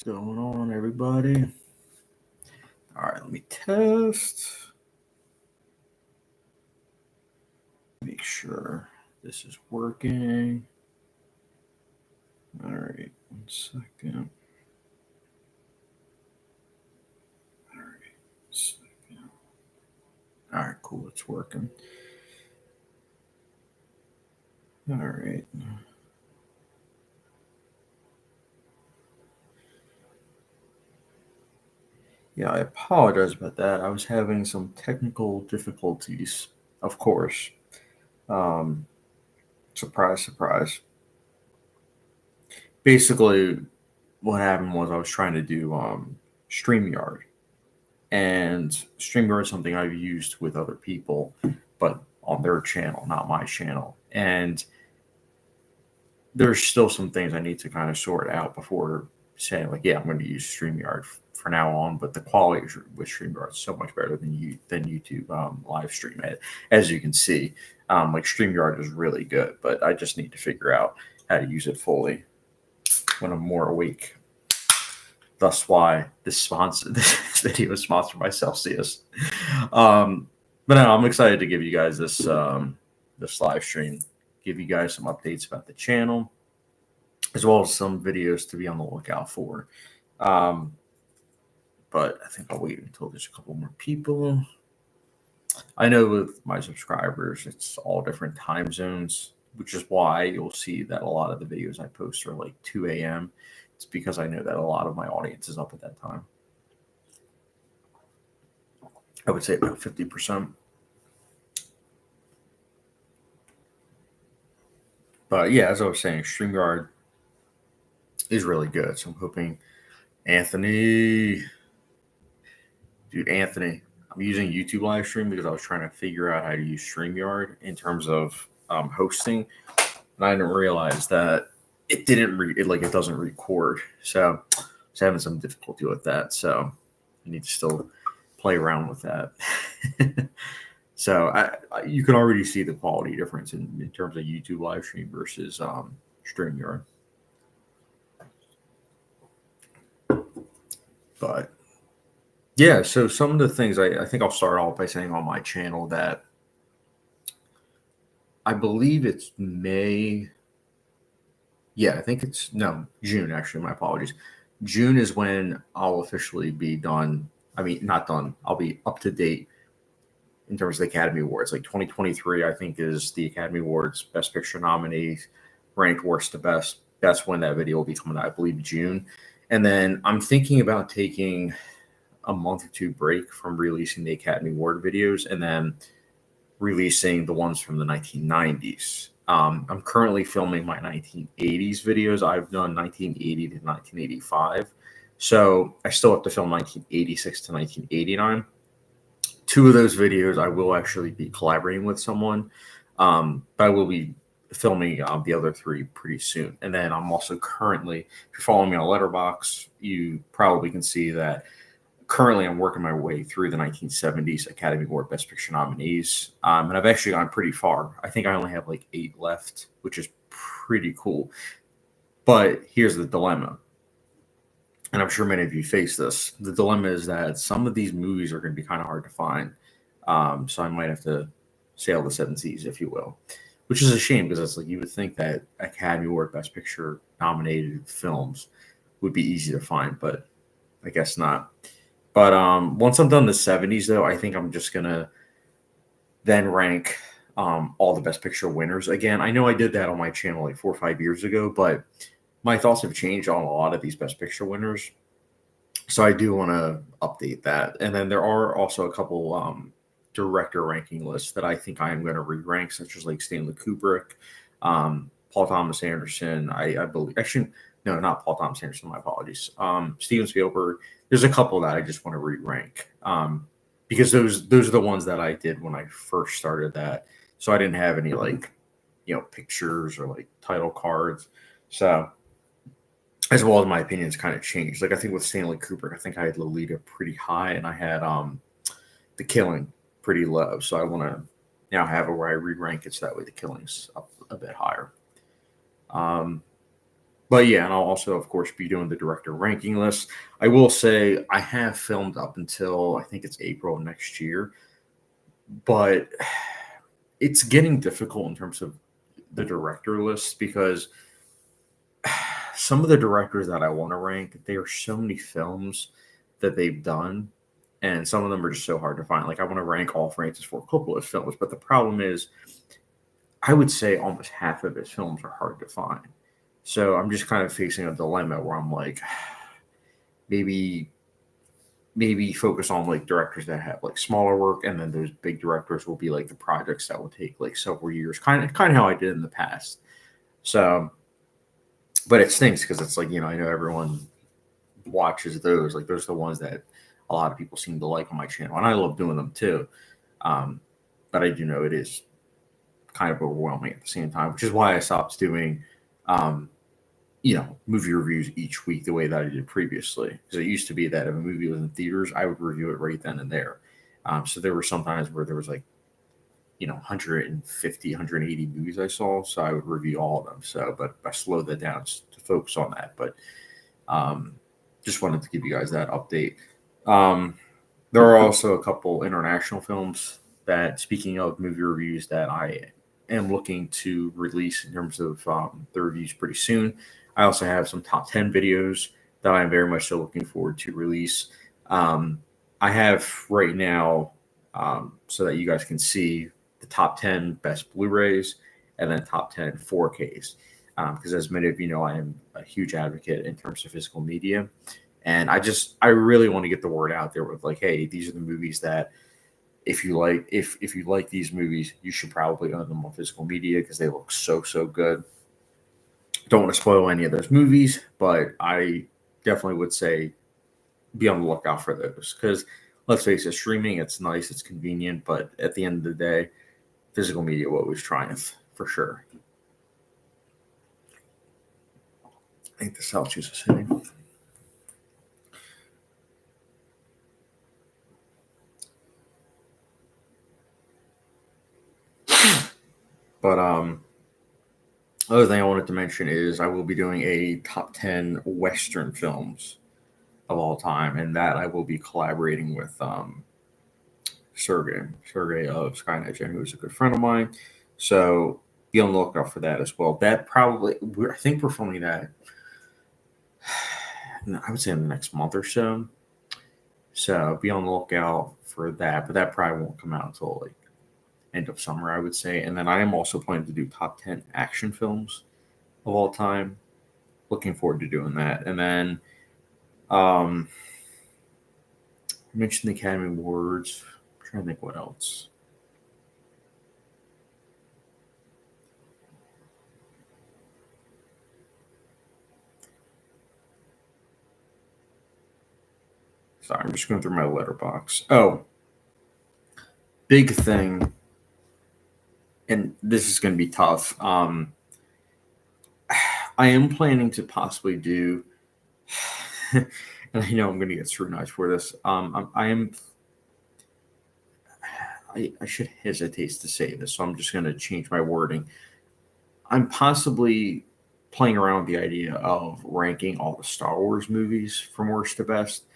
What's going on, everybody? All right, let me test. Make sure this is working. All right, 1 second. All right, second. All right, cool. It's working. All right. Yeah, I apologize about that. I was having some technical difficulties, of course. Um, Surprise, surprise. Basically, what happened was I was trying to do StreamYard, and StreamYard is something I've used with other people, but on their channel, not my channel. And there's still some things I need to kind of sort out before saying like, yeah, I'm going to use StreamYard for now on. But the quality with StreamYard is so much better than YouTube live stream. As you can see, like StreamYard is really good, but I just need to figure out how to use it fully when I'm more awake. Thus, why this video is sponsored by Celsius. But no, I'm excited to give you guys this live stream, give you guys some updates about the channel, as well as some videos to be on the lookout for. Um, but I think I'll wait until there's a couple more people. I know with my subscribers, it's all different time zones, which is why you'll see that a lot of the videos I post are like 2 a.m. It's because I know that a lot of my audience is up at that time. I would say about 50%. But yeah, as I was saying, StreamYard is really good. So I'm hoping Anthony, I'm using YouTube live stream because I was trying to figure out how to use StreamYard in terms of hosting, and I didn't realize that it it doesn't record. So I was having some difficulty with that. So I need to still play around with that. So you can already see the quality difference in terms of YouTube live stream versus StreamYard. But yeah, so some of the things I think I'll start off by saying on my channel that I believe it's May. Yeah, I think it's no June. Actually, my apologies. June is when I'll officially be done. I mean, not done. I'll be up to date in terms of the Academy Awards. Like 2023, I think is the Academy Awards Best Picture nominees ranked worst to best. That's when that video will be coming out. I believe June, and then I'm thinking about taking a month or two break from releasing the Academy Award videos, and then releasing the ones from the 1990s. I'm currently filming my 1980s videos. I've done 1980 to 1985. So I still have to film 1986 to 1989. Two of those videos I will actually be collaborating with someone, but I will be filming the other three pretty soon. And then I'm also currently, if you're following me on Letterboxd, you probably can see that currently I'm working my way through the 1970s Academy Award Best Picture nominees, and I've actually gone pretty far. I think I only have like 8 left, which is pretty cool. But here's the dilemma, and I'm sure many of you face this. The dilemma is that some of these movies are going to be kind of hard to find, so I might have to sail the seven seas, if you will, which is a shame because it's like you would think that Academy Award Best Picture nominated films would be easy to find, but I guess not. But once I'm done the 70s, though, I think I'm just gonna then rank all the Best Picture winners again. I know I did that on my channel like 4 or 5 years ago, but my thoughts have changed on a lot of these Best Picture winners. So I do want to update that. And then there are also a couple director ranking lists that I think I am going to re-rank, such as like Stanley Kubrick, Paul Thomas Anderson. I believe actually no, not Paul Thomas Anderson. My apologies. Steven Spielberg. There's a couple that I just want to re-rank because those are the ones that I did when I first started that. So I didn't have any like pictures or like title cards. So as well as my opinions kind of changed. Like I think with Stanley Kubrick, I think I had Lolita pretty high and I had The Killing pretty low. So I want to now have it where I re-rank it so that way The Killing's up a bit higher. Um, But yeah, and I'll also, of course, be doing the director ranking list. I will say I have filmed up until I think it's April next year, but it's getting difficult in terms of the director list because some of the directors that I want to rank, there are so many films that they've done, and some of them are just so hard to find. Like I want to rank all Francis Ford Coppola's films, but the problem is, I would say almost half of his films are hard to find. So I'm just kind of facing a dilemma where I'm like, maybe focus on like directors that have like smaller work, and then those big directors will be like the projects that will take like several years, kind of how I did in the past. So, but it stinks because it's like, I know everyone watches those, like those are the ones that a lot of people seem to like on my channel, and I love doing them too. Um, but I do know it is kind of overwhelming at the same time, which is why I stopped doing um, movie reviews each week the way that I did previously. Because it used to be that if a movie was in theaters, I would review it right then and there. So there were some times where there was like, 150, 180 movies I saw. So I would review all of them. So, but I slowed that down to focus on that. But um, just wanted to give you guys that update. Um, there are also a couple international films that, speaking of movie reviews, that I am looking to release in terms of the reviews pretty soon. I also have some top 10 videos that I'm very much so looking forward to release. I have right now, so that you guys can see, the top 10 best Blu-rays and then top 10 4Ks. Because as many of you know, I am a huge advocate in terms of physical media. And I really want to get the word out there with like, hey, these are the movies that if you like these movies, you should probably own them on physical media because they look so good. Don't want to spoil any of those movies, but I definitely would say be on the lookout for those because let's face it, streaming, it's nice, it's convenient, but at the end of the day, physical media will always triumph for sure. I think the Celsius is hitting. But other thing I wanted to mention is I will be doing a top 10 Western films of all time, and that I will be collaborating with Sergey of Skynet Gen, who is a good friend of mine. So be on the lookout for that as well. That probably, I think we're filming that, I would say in the next month or so. So be on the lookout for that, but that probably won't come out until like end of summer, I would say. And then I am also planning to do top 10 action films of all time. Looking forward to doing that. And then I mentioned the Academy Awards. I'm trying to think what else. Sorry, I'm just going through my Letterboxd. Oh, big thing, and this is going to be tough. I am planning to possibly do, and I know I'm going to get scrutinized for this. I should hesitate to say this, so I'm just going to change my wording. I'm possibly playing around with the idea of ranking all the Star Wars movies from worst to best.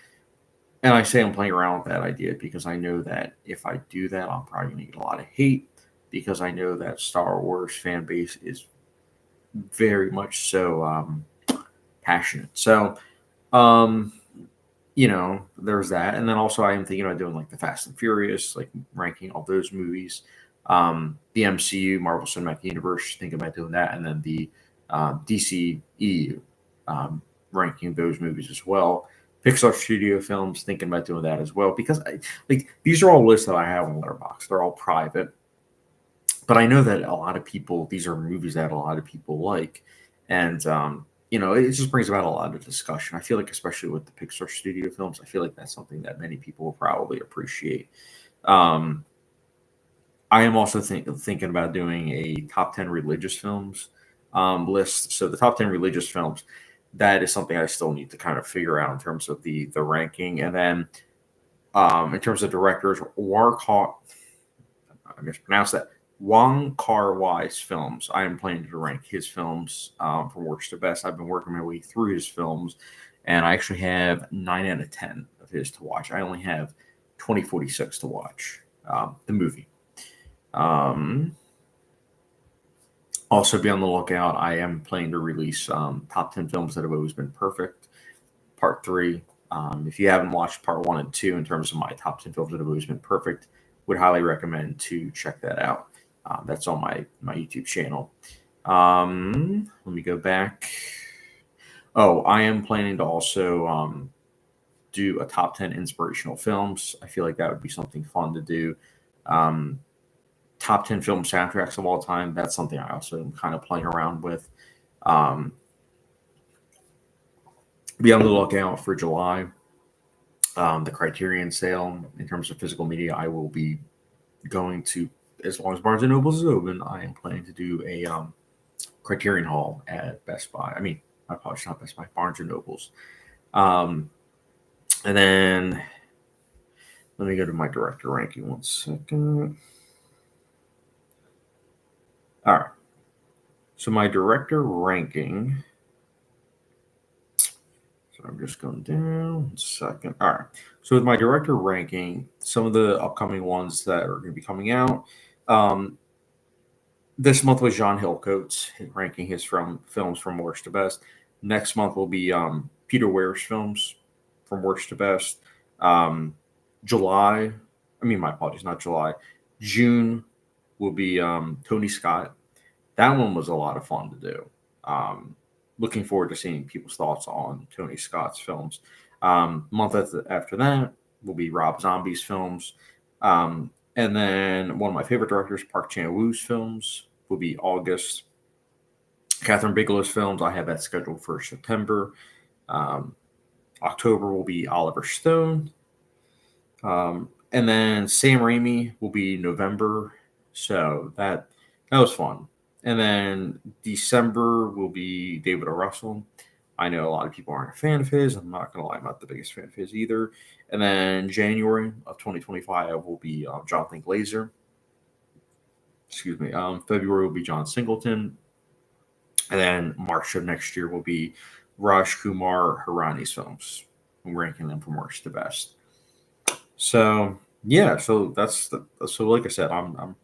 And I say I'm playing around with that idea because I know that if I do that, I'm probably going to get a lot of hate because I know that Star Wars fan base is very much so passionate. So, um, there's that. And then also I am thinking about doing like the Fast and Furious, like ranking all those movies. The MCU, Marvel Cinematic Universe, thinking about doing that. And then the DCEU, ranking those movies as well. Pixar Studio Films, thinking about doing that as well. Because these are all lists that I have on Letterboxd. They're all private. But I know that a lot of people, these are movies that a lot of people like. And it just brings about a lot of discussion. I feel like, especially with the Pixar Studio Films, I feel like that's something that many people will probably appreciate. Um, I am also thinking about doing a top 10 religious films list. So the top 10 religious films, that is something I still need to kind of figure out in terms of the ranking. And then in terms of directors, I mispronounced that. Wong Kar-wai's films. I am planning to rank his films from worst to best. I've been working my way through his films, and I actually have 9 out of 10 of his to watch. I only have 2046 to watch, the movie. Um, Also, be on the lookout. I am planning to release top 10 films that have always been perfect, part 3. If you haven't watched part 1 and 2 in terms of my top 10 films that have always been perfect, would highly recommend to check that out. That's on my YouTube channel. Let me go back. Oh, I am planning to also do a top 10 inspirational films. I feel like that would be something fun to do. Um, Top 10 film soundtracks of all time. That's something I also am kind of playing around with. Um, be on the lookout for July. The Criterion sale in terms of physical media, I will be going to, as long as Barnes and Noble is open, I am planning to do a Criterion haul at Best Buy. I mean, I apologize, not Best Buy, Barnes and Nobles. Um, and then let me go to my director ranking 1 second. All right. So my director ranking. So I'm just going down 1 second. All right. So with my director ranking, some of the upcoming ones that are going to be coming out. This month was John Hillcoats ranking his films from worst to best. Next month will be Peter Weir's films from worst to best. July, I mean, my apologies, not July. June will be Tony Scott. That one was a lot of fun to do. Looking forward to seeing people's thoughts on Tony Scott's films. Month after that will be Rob Zombie's films. And then one of my favorite directors, Park Chan-wook's films, will be August. Catherine Bigelow's films, I have that scheduled for September. October will be Oliver Stone. And then Sam Raimi will be November. So that was fun. And then December will be David O. Russell. I know a lot of people aren't a fan of his. I'm not going to lie, I'm not the biggest fan of his either. And then January of 2025 will be Jonathan Glazer. Excuse me. February will be John Singleton. And then March of next year will be Raj Kumar Hirani's films. I'm ranking them from worst to best. So yeah, so so like I said, I'm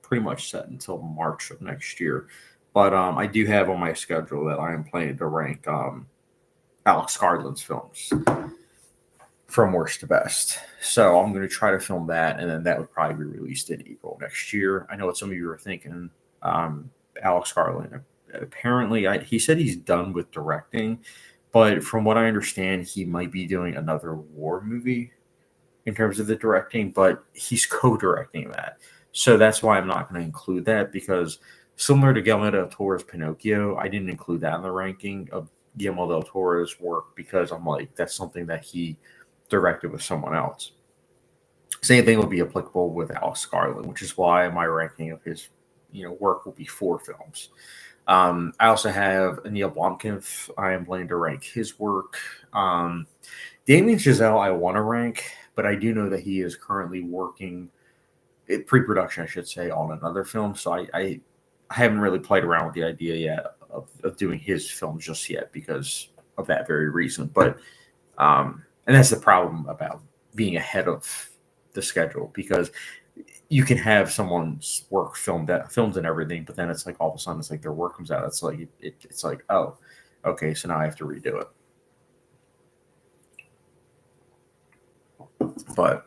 pretty much set until March of next year. But I do have on my schedule that I am planning to rank Alex Garland's films from worst to best. So I'm going to try to film that, and then that would probably be released in April next year. I know what some of you are thinking. Alex Garland, apparently, he said he's done with directing, but from what I understand, he might be doing another war movie in terms of the directing, but he's co-directing that. So that's why I'm not going to include that, because similar to Guillermo del Toro's Pinocchio, I didn't include that in the ranking of Guillermo del Toro's work because I'm like, that's something that he directed with someone else. Same thing would be applicable with Alex Garland, which is why my ranking of his work will be 4 films. I also have Neil Blomkamp. I am planning to rank his work. Damien Chazelle, I want to rank, but I do know that he is currently working pre-production, I should say, on another film. So I haven't really played around with the idea yet of doing his films just yet because of that very reason. But and that's the problem about being ahead of the schedule, because you can have someone's work filmed and everything, but then it's like all of a sudden it's like their work comes out. It's like it's like, oh, okay, so now I have to redo it. But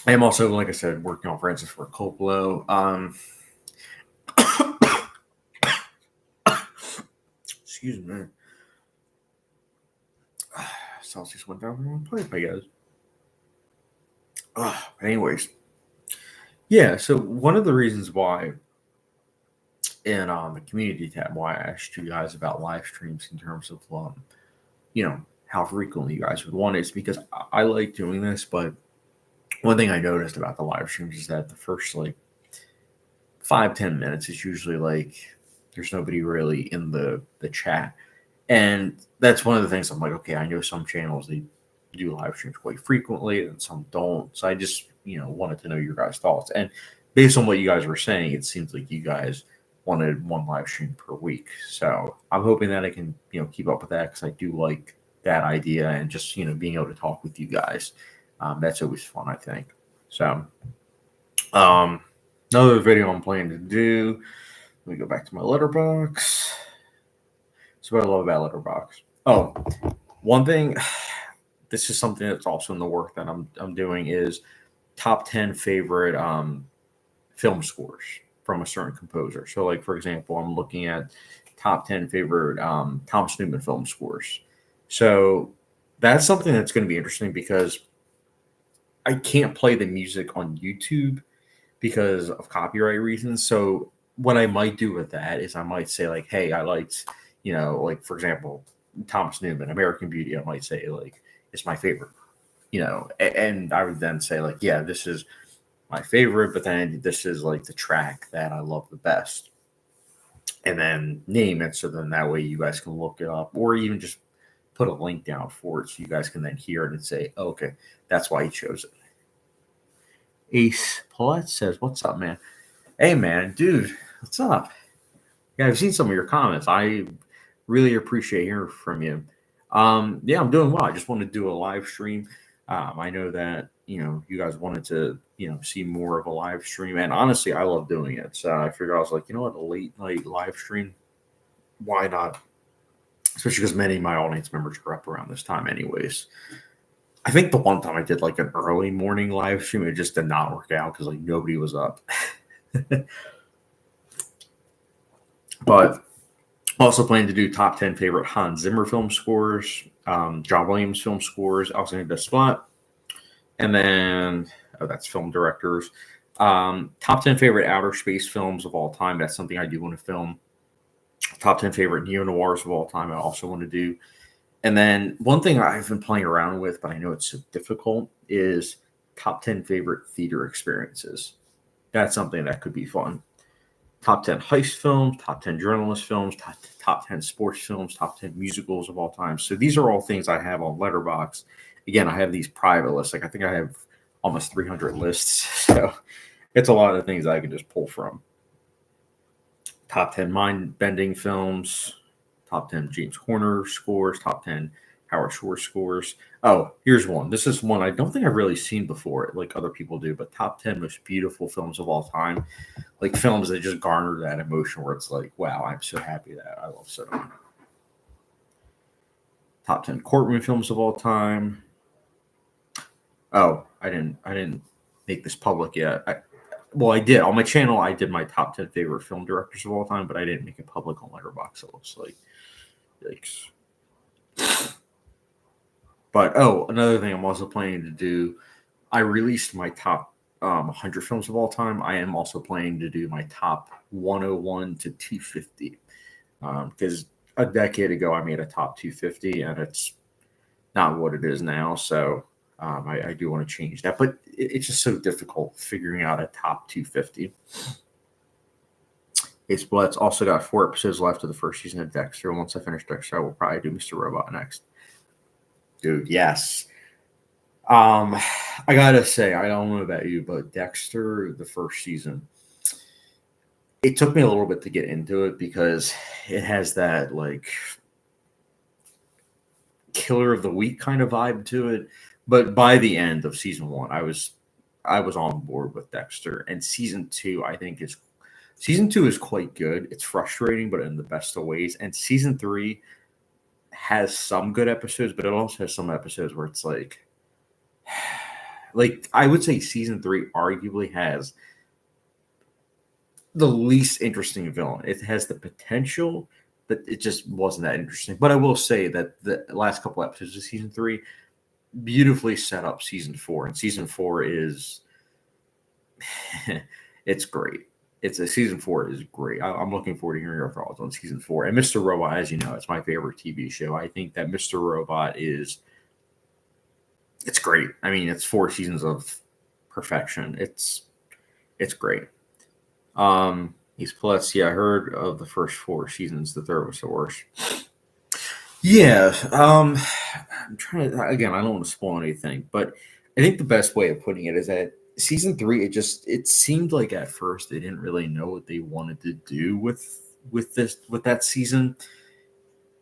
I am also, like I said, working on Francis Ford Coppola. Excuse me. Celsius went down the wrong pipe, I guess. But anyways, yeah. So one of the reasons why, in the community tab, why I asked you guys about live streams in terms of, how frequently you guys would want it, is because I like doing this. But one thing I noticed about the live streams is that the first 5-10 minutes is usually like there's nobody really in the chat. And that's one of the things I'm like, okay, I know some channels, they do live streams quite frequently and some don't. So I just, wanted to know your guys' thoughts. And based on what you guys were saying, it seems like you guys wanted one live stream per week. So I'm hoping that I can, keep up with that because I do like that idea and just, being able to talk with you guys. That's always fun, I think. So, um, another video I'm planning to do. Let me go back to my Letterboxd. So what I love about Letterboxd. Oh, one thing. This is something that's also in the work that I'm doing is top 10 favorite film scores from a certain composer. So, like for example, I'm looking at top 10 favorite Thomas Newman film scores. So that's something that's going to be interesting because I can't play the music on YouTube because of copyright reasons. So what I might do with that is I might say like, hey, I liked, like for example, Thomas Newman, American Beauty. I might say like it's my favorite, and I would then say like, yeah, this is my favorite, but then this is like the track that I love the best, and then name it. So then that way you guys can look it up, or even just put a link down for it so you guys can then hear it and say, oh, okay, that's why he chose it. Ace Paulette says, "What's up, man? Hey, man, dude, what's up? Yeah, I've seen some of your comments. I really appreciate hearing from you. Yeah, I'm doing well. I just wanted to do a live stream. I know that you guys wanted to see more of a live stream, and honestly, I love doing it. So I figured I was like, you know what, a late night live stream, why not? Especially because many of my audience members are up around this time, anyways. I think the one time I did like an early morning live stream, it just did not work out because like nobody was up. But also planning to do top 10 favorite Hans Zimmer film scores, John Williams film scores. I also need to spot. And then, that's film directors. Top 10 favorite outer space films of all time. That's something I do want to film. Top 10 favorite neo-noirs of all time. I also want to do. And then one thing I've been playing around with, but I know it's so difficult, is top 10 favorite theater experiences. That's something that could be fun. Top 10 heist films, top 10 journalist films, top 10 sports films, top 10 musicals of all time. So these are all things I have on Letterboxd. Again, I have these private lists. Like I think I have almost 300 lists. So it's a lot of things I can just pull from. Top 10 mind-bending films, top 10 James Horner scores, top 10 Howard Shore scores. Oh, here's one. This is one I don't think I've really seen before, like other people do, but top 10 most beautiful films of all time. Like films that just garner that emotion where it's like, wow, I'm so happy that I love cinema. Top 10 courtroom films of all time. Oh, I didn't make this public yet. I did on my channel. I did my top 10 favorite film directors of all time, but I didn't make it public on Letterboxd. It looks like, yikes. But another thing I'm also planning to do. I released my top 100 films of all time. I am also planning to do my top 101 to 250 because a decade ago I made a top 250 and it's not what it is now. So I do want to change that, but it's just so difficult figuring out a top 250. It's Blitz also got 4 episodes left of the first season of Dexter. And once I finish Dexter, I will probably do Mr. Robot next. Dude, yes. I gotta say, I don't know about you, but Dexter, the first season, it took me a little bit to get into it because it has that like killer of the week kind of vibe to it. But by the end of season 1, I was on board with Dexter, and season 2, I think season 2 is quite good. It's frustrating, but in the best of ways. And season 3 has some good episodes, but it also has some episodes where it's like I would say season 3 arguably has the least interesting villain. It has the potential, but it just wasn't that interesting. But I will say that the last couple episodes of season 3 beautifully set up season 4, and season 4 is it's great. Season 4 is great. I'm looking forward to hearing your thoughts on season 4. And Mr. Robot, as you know, it's my favorite TV show. I think that Mr. Robot it's great. I mean, it's 4 seasons of perfection. It's great. He's plus, yeah, I heard of the first 4 seasons. The third was the worst. Yeah. I'm trying to, again, I don't want to spoil anything, but I think the best way of putting it is that season 3, it seemed like at first they didn't really know what they wanted to do with that season,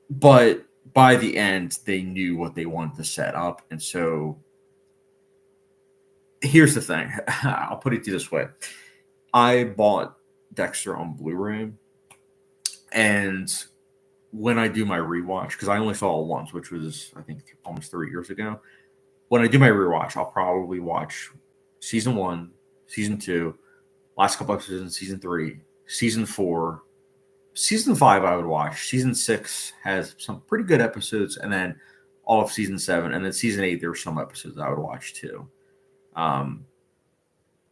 but by the end they knew what they wanted to set up. And so here's the thing. I'll put it to you this way. I bought Dexter on Blu-ray, and when I do my rewatch, because I only saw it once, which was I think almost 3 years ago. When I do my rewatch, I'll probably watch season 1, season 2, last couple episodes in season 3, season 4, season 5. I would watch. Season 6 has some pretty good episodes, and then all of season 7, and then season 8. There were some episodes I would watch too. Um,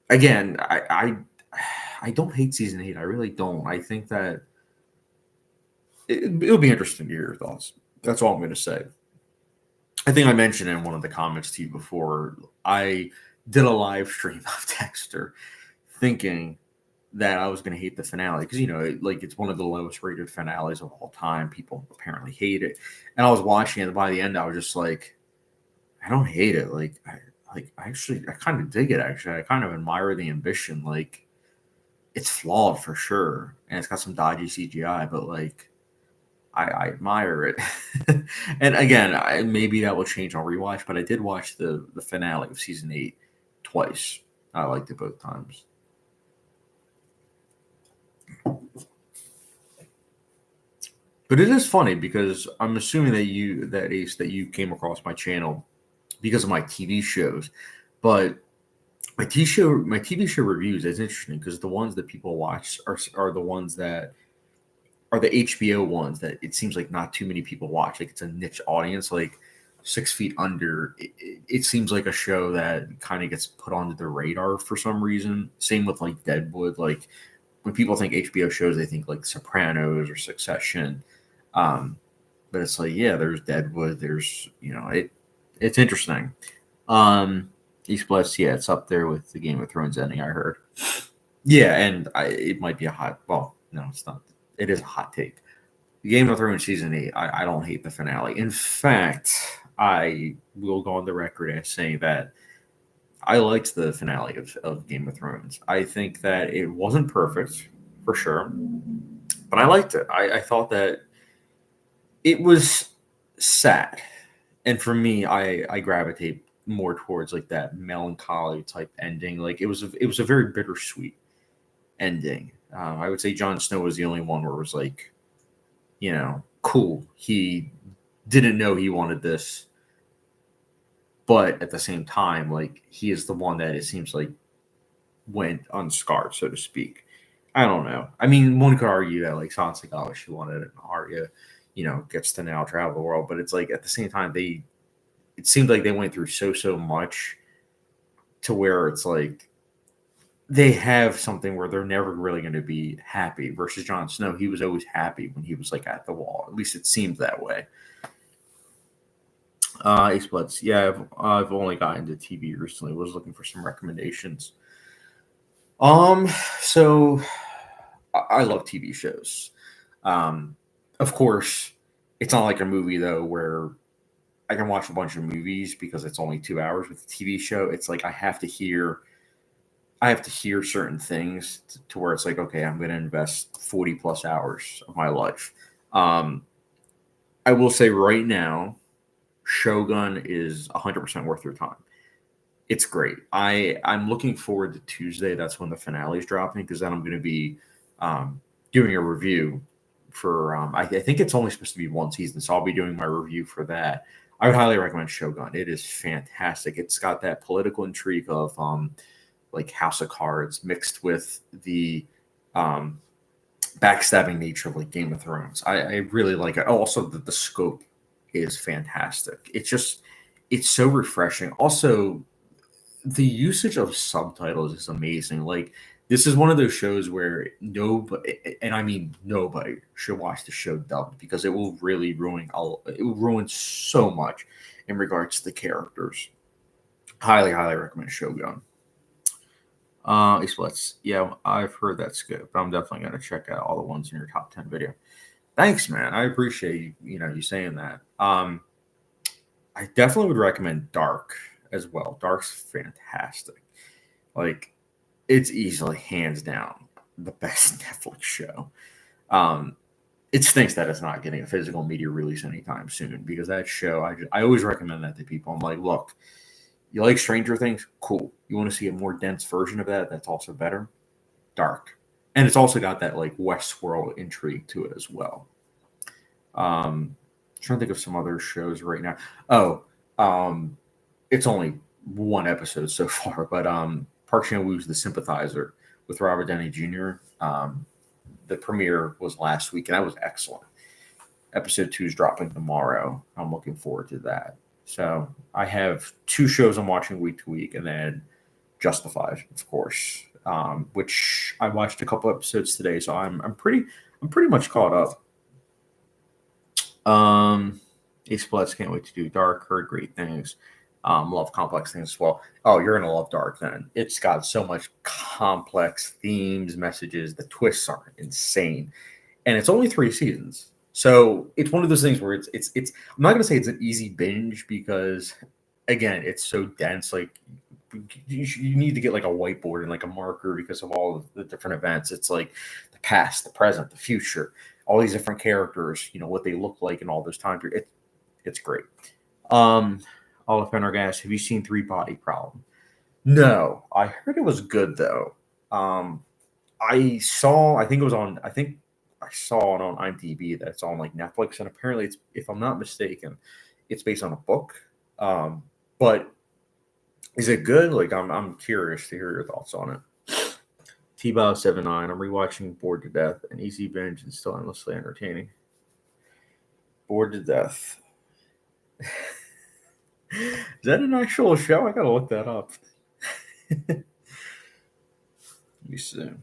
Again, I don't hate season 8. I really don't. I think that it'll be interesting to hear your thoughts. That's all I'm going to say. I think I mentioned in one of the comments to you before, I did a live stream of Dexter thinking that I was going to hate the finale because, like it's one of the lowest rated finales of all time. People apparently hate it. And I was watching it, and by the end, I was just like, I don't hate it. I kind of dig it, actually. I kind of admire the ambition. Like, it's flawed for sure. And it's got some dodgy CGI, but like, I admire it. And again, maybe that will change on rewatch, but I did watch the finale of season 8 twice. I liked it both times. But it is funny because I'm assuming that Ace, that you came across my channel because of my TV shows, but my TV show reviews is interesting because the ones that people watch are the ones that are the HBO ones that it seems like not too many people watch. Like it's a niche audience. Like 6 Feet Under, it seems like a show that kind of gets put onto the radar for some reason. Same with like Deadwood. Like when people think HBO shows, they think like Sopranos or Succession. Um, but it's like, yeah, there's Deadwood. There's it's interesting. Um, East Bless, yeah, it's up there with the Game of Thrones ending. I heard. Yeah, and it might be a hot. Well, no, it's not. It is a hot take. Game of Thrones season 8. I don't hate the finale. In fact, I will go on the record as saying that I liked the finale of Game of Thrones. I think that it wasn't perfect for sure, but I liked it. I thought that it was sad, and for me, I gravitate more towards like that melancholy type ending. Like it was a very bittersweet ending. I would say Jon Snow was the only one where it was like, cool. He didn't know he wanted this, but at the same time, like he is the one that it seems like went unscarred, so to speak. I don't know. I mean, one could argue that like Sansa got what she wanted, and Arya, gets to now travel the world. But it's like at the same time, it seemed like they went through so much to where it's like they have something where they're never really going to be happy. Versus Jon Snow, he was always happy when he was like at the wall. At least it seemed that way. Ace Bloods. Yeah, I've only gotten into TV recently. Was looking for some recommendations. Um, so I love TV shows. Um, of course, it's not like a movie though where I can watch a bunch of movies because it's only 2 hours. With a TV show, it's like I have to hear certain things to where it's like, okay, I'm going to invest 40 plus hours of my life. Um, I will say right now, Shogun is 100% worth your time. It's great. I'm looking forward to Tuesday. That's when the finale is dropping because then I'm going to be um, doing a review for. I think it's only supposed to be one season, so I'll be doing my review for that. I would highly recommend Shogun. It is fantastic. It's got that political intrigue of like House of Cards mixed with the um, backstabbing nature of like Game of Thrones. I really like it. Also, the scope is fantastic. It's so refreshing. Also, the usage of subtitles is amazing. Like this is one of those shows where nobody, and I mean nobody, should watch the show dubbed because it will really it will ruin so much in regards to the characters. Highly recommend Shogun. Splits. Yeah, I've heard that's good, but I'm definitely gonna check out all the ones in your top 10 video. Thanks, man. I appreciate you saying that. I definitely would recommend Dark as well. Dark's fantastic. Like, it's easily, hands down, the best Netflix show. Um, it stinks that it's not getting a physical media release anytime soon because that show, I always recommend that to people. I'm like, look, you like Stranger Things? Cool. You want to see a more dense version of that? That's also better. Dark. And it's also got that like Westworld intrigue to it as well. Trying to think of some other shows right now. Oh, um, it's only one episode so far, but Park Chan Wook's The Sympathizer with Robert Downey Jr. The premiere was last week, and that was excellent. Episode 2 is dropping tomorrow. I'm looking forward to that. So I have two shows I'm watching week to week, and then Justified, of course, which I watched a couple episodes today. So I'm pretty much caught up. Ace Bloods, can't wait to do Dark. Heard great things. Love complex things as well. Oh, you're gonna love Dark then. It's got so much complex themes, messages. The twists are insane, and it's only 3 seasons. So it's one of those things where it's. I'm not gonna say it's an easy binge because, again, it's so dense. Like you need to get like a whiteboard and like a marker because of all of the different events. It's like the past, the present, the future, all these different characters. What they look like in all those time periods. It's great. Um, Olive Pendergast, have you seen Three Body Problem? No, I heard it was good though. Um, I think it was on. I think I saw it on IMDb that it's on like Netflix, and apparently it's, if I'm not mistaken, it's based on a book. But is it good? Like I'm curious to hear your thoughts on it. T-Bow 79. I'm rewatching Bored to Death, an easy binge and still endlessly entertaining. Bored to Death. Is that an actual show? I gotta look that up. Let me see. I'm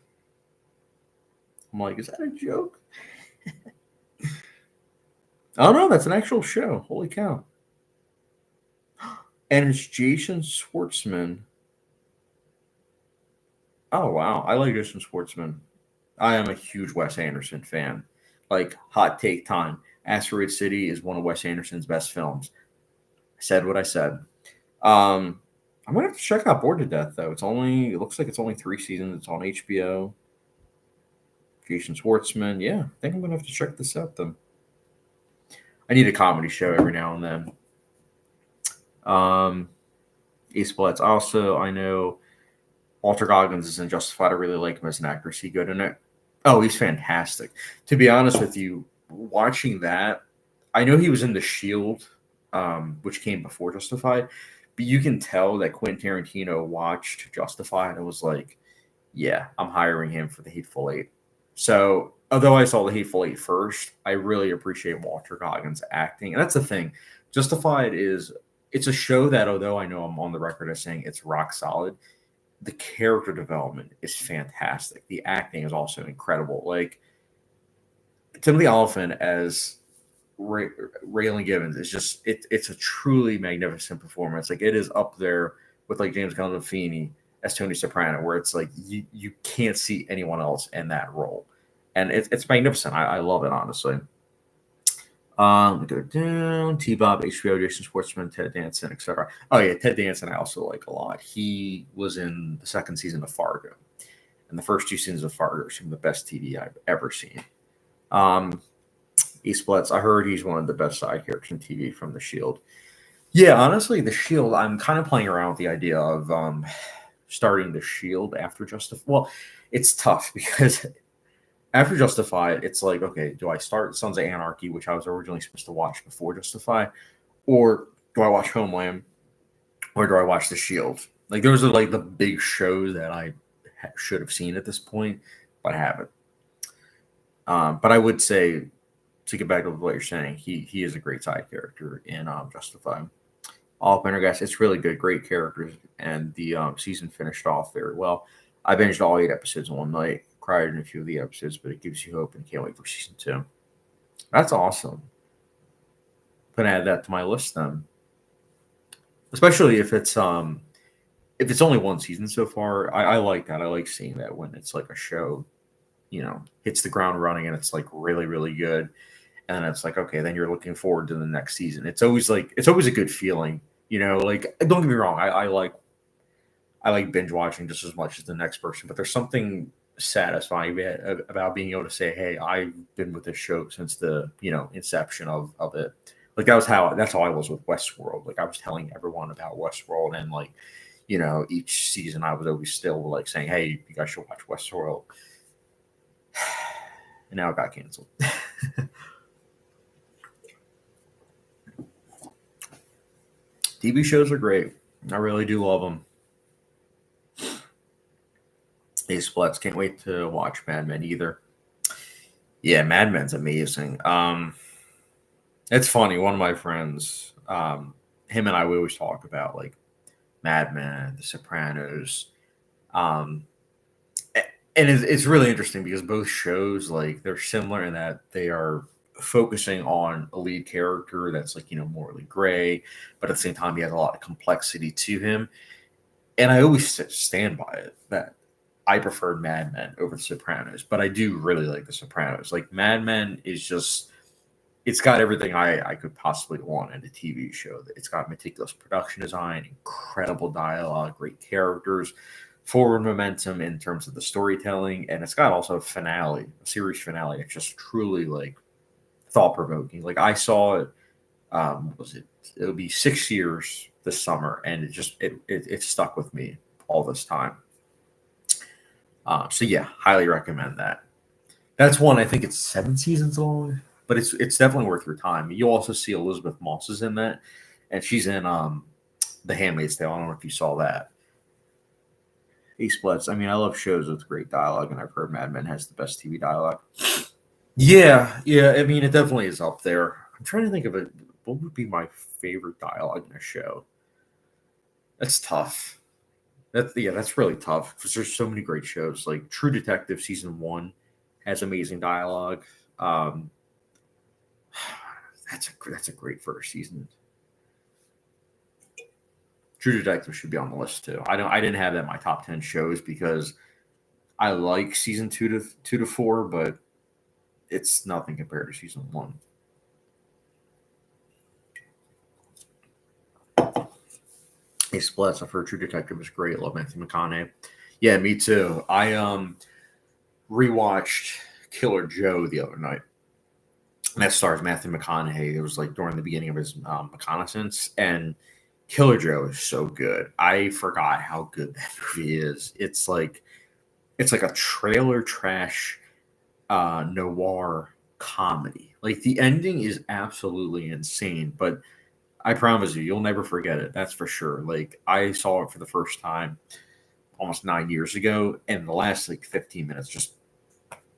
like, is that a joke? Oh no, that's an actual show. Holy cow! And it's Jason Schwartzman. Oh wow, I like Jason Schwartzman. I am a huge Wes Anderson fan. Like, hot take time. Asteroid City is one of Wes Anderson's best films. I said what I said. Um, I'm gonna have to check out Bored to Death though. It looks like it's only 3 seasons. It's on HBO. Jason Schwartzman. Yeah, I think I'm gonna have to check this out then. I need a comedy show every now and then. Um, Ace Bloods. Also, I know Walter Goggins is in Justified. I really like him as an actor. Is he good in it? Oh, he's fantastic. To be honest with you, watching that, I know he was in The Shield, which came before Justified, but you can tell that Quentin Tarantino watched Justified and was like, yeah, I'm hiring him for The Hateful Eight. So, although I saw The Hateful Eight first, I really appreciate Walter Goggins' acting. And that's the thing. Justified it's a show that, although I know I'm on the record as saying it's rock solid, the character development is fantastic. The acting is also incredible. Like Timothy Oliphant as Raylan Givens is just it's a truly magnificent performance. Like, it is up there with like James Gandolfini as Tony Soprano, where it's like you can't see anyone else in that role, and it's magnificent. I love it honestly. We go down. T Bob, HBO, Jason Schwartzman, Ted Danson, etc. Oh yeah, Ted Danson I also like a lot. He was in the second season of Fargo, and the first 2 seasons of Fargo are some of the best TV I've ever seen. Um, East Blitz, I heard he's one of the best side characters in TV from The Shield. Yeah, honestly, The Shield, I'm kind of playing around with the idea of starting The Shield after Justified. Well, it's tough because after Justified, it's like, okay, do I start Sons of Anarchy, which I was originally supposed to watch before Justified, or do I watch Homeland, or do I watch The Shield? Like, those are like the big shows that I should have seen at this point, but I haven't. But I would say, to get back to what you're saying, he is a great side character in Justified. All Pendergast, it's really good, great characters, and the season finished off very well. I binged all 8 episodes in one night, cried in a few of the episodes, but it gives you hope and can't wait for season 2. That's awesome. I'm gonna add that to my list then, especially if it's only one season so far. I like that. I like seeing that when it's like a show, hits the ground running and it's like really really good, and it's like, okay, then you're looking forward to the next season. It's always a good feeling. Like, don't get me wrong, I like binge watching just as much as the next person, but there's something satisfying about being able to say, "Hey, I've been with this show since the inception of it." Like that's how I was with Westworld. Like I was telling everyone about Westworld, and like each season I was always still like saying, "Hey, you guys should watch Westworld." And now it got canceled. TV shows are great. I really do love them. Hey, Splits, can't wait to watch Mad Men either. Yeah, Mad Men's amazing. It's funny. One of my friends, him and I, we always talk about like Mad Men, The Sopranos, um, and it's really interesting because both shows like they're similar in that they are focusing on a lead character that's like morally gray, but at the same time he has a lot of complexity to him. And I always stand by it that I prefer Mad Men over The Sopranos, but I do really like The Sopranos. Like Mad Men is just it's got everything I could possibly want in a TV show. It's got meticulous production design, incredible dialogue, great characters, forward momentum in terms of the storytelling, and it's got also a series finale. It's just truly like thought provoking. Like I saw it. Was it? It'll be 6 years this summer, and it stuck with me all this time. So yeah, highly recommend that. That's one. I think it's 7 seasons long, but it's definitely worth your time. You also see Elizabeth Moss is in that, and she's in The Handmaid's Tale. I don't know if you saw that. He splits. I mean, I love shows with great dialogue, and I've heard Mad Men has the best TV dialogue. Yeah, yeah. I mean, it definitely is up there. I'm trying to think of it. What would be my favorite dialogue in a show? That's tough. That's really tough because there's so many great shows. Like True Detective season one has amazing dialogue. Um, that's a great first season. True Detective should be on the list too. I didn't have that in my top 10 shows because I like season two to four, but it's nothing compared to season one. Hey, Splits, I've heard True Detective is great. Love Matthew McConaughey. Yeah, me too. I rewatched Killer Joe the other night. And that stars Matthew McConaughey. It was like during the beginning of his reconnaissance, and Killer Joe is so good. I forgot how good that movie is. It's like a trailer trash noir comedy. Like the ending is absolutely insane, but I promise you, you'll never forget it. That's for sure. Like I saw it for the first time almost 9 years ago, and the last like 15 minutes just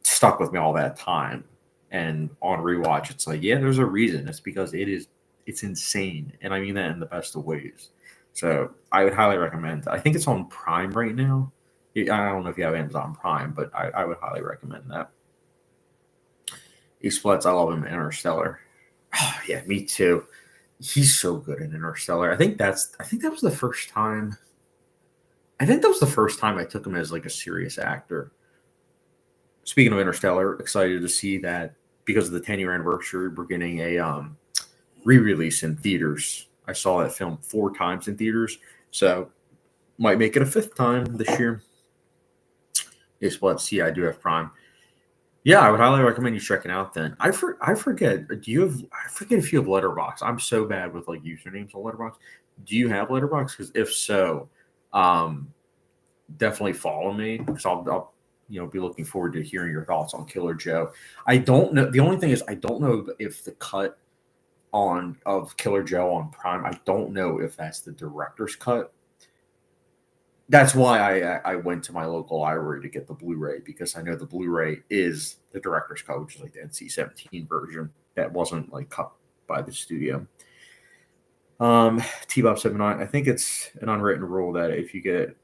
stuck with me all that time. And on rewatch, it's like, yeah, there's a reason. It's because it's insane, and I mean that in the best of ways. So I would highly recommend. I think it's on Prime right now. I don't know if you have Amazon Prime, but I would highly recommend that. He splits. I love him in Interstellar. Oh, yeah, me too. He's so good in Interstellar. I think that was the first time. I think that was the first time I took him as like a serious actor. Speaking of Interstellar, excited to see that because of the 10-year anniversary, we're getting a re-release in theaters. I saw that film 4 times in theaters, so might make it a fifth time this year. Yes, let's see. I do have Prime. Yeah, I would highly recommend you checking out. Then I forget. Do you have? I forget if you have Letterboxd. I'm so bad with like usernames on Letterboxd. Do you have Letterboxd? Because if so, um, definitely follow me because I'll be looking forward to hearing your thoughts on Killer Joe. I don't know. The only thing is I don't know if the cut on of Killer Joe on Prime. I don't know if that's the director's cut. That's why I went to my local library to get the Blu-ray because I know the Blu-ray is the director's cut, which is like the NC-17 version that wasn't like cut by the studio. T-Bob79, I think it's an unwritten rule that if you get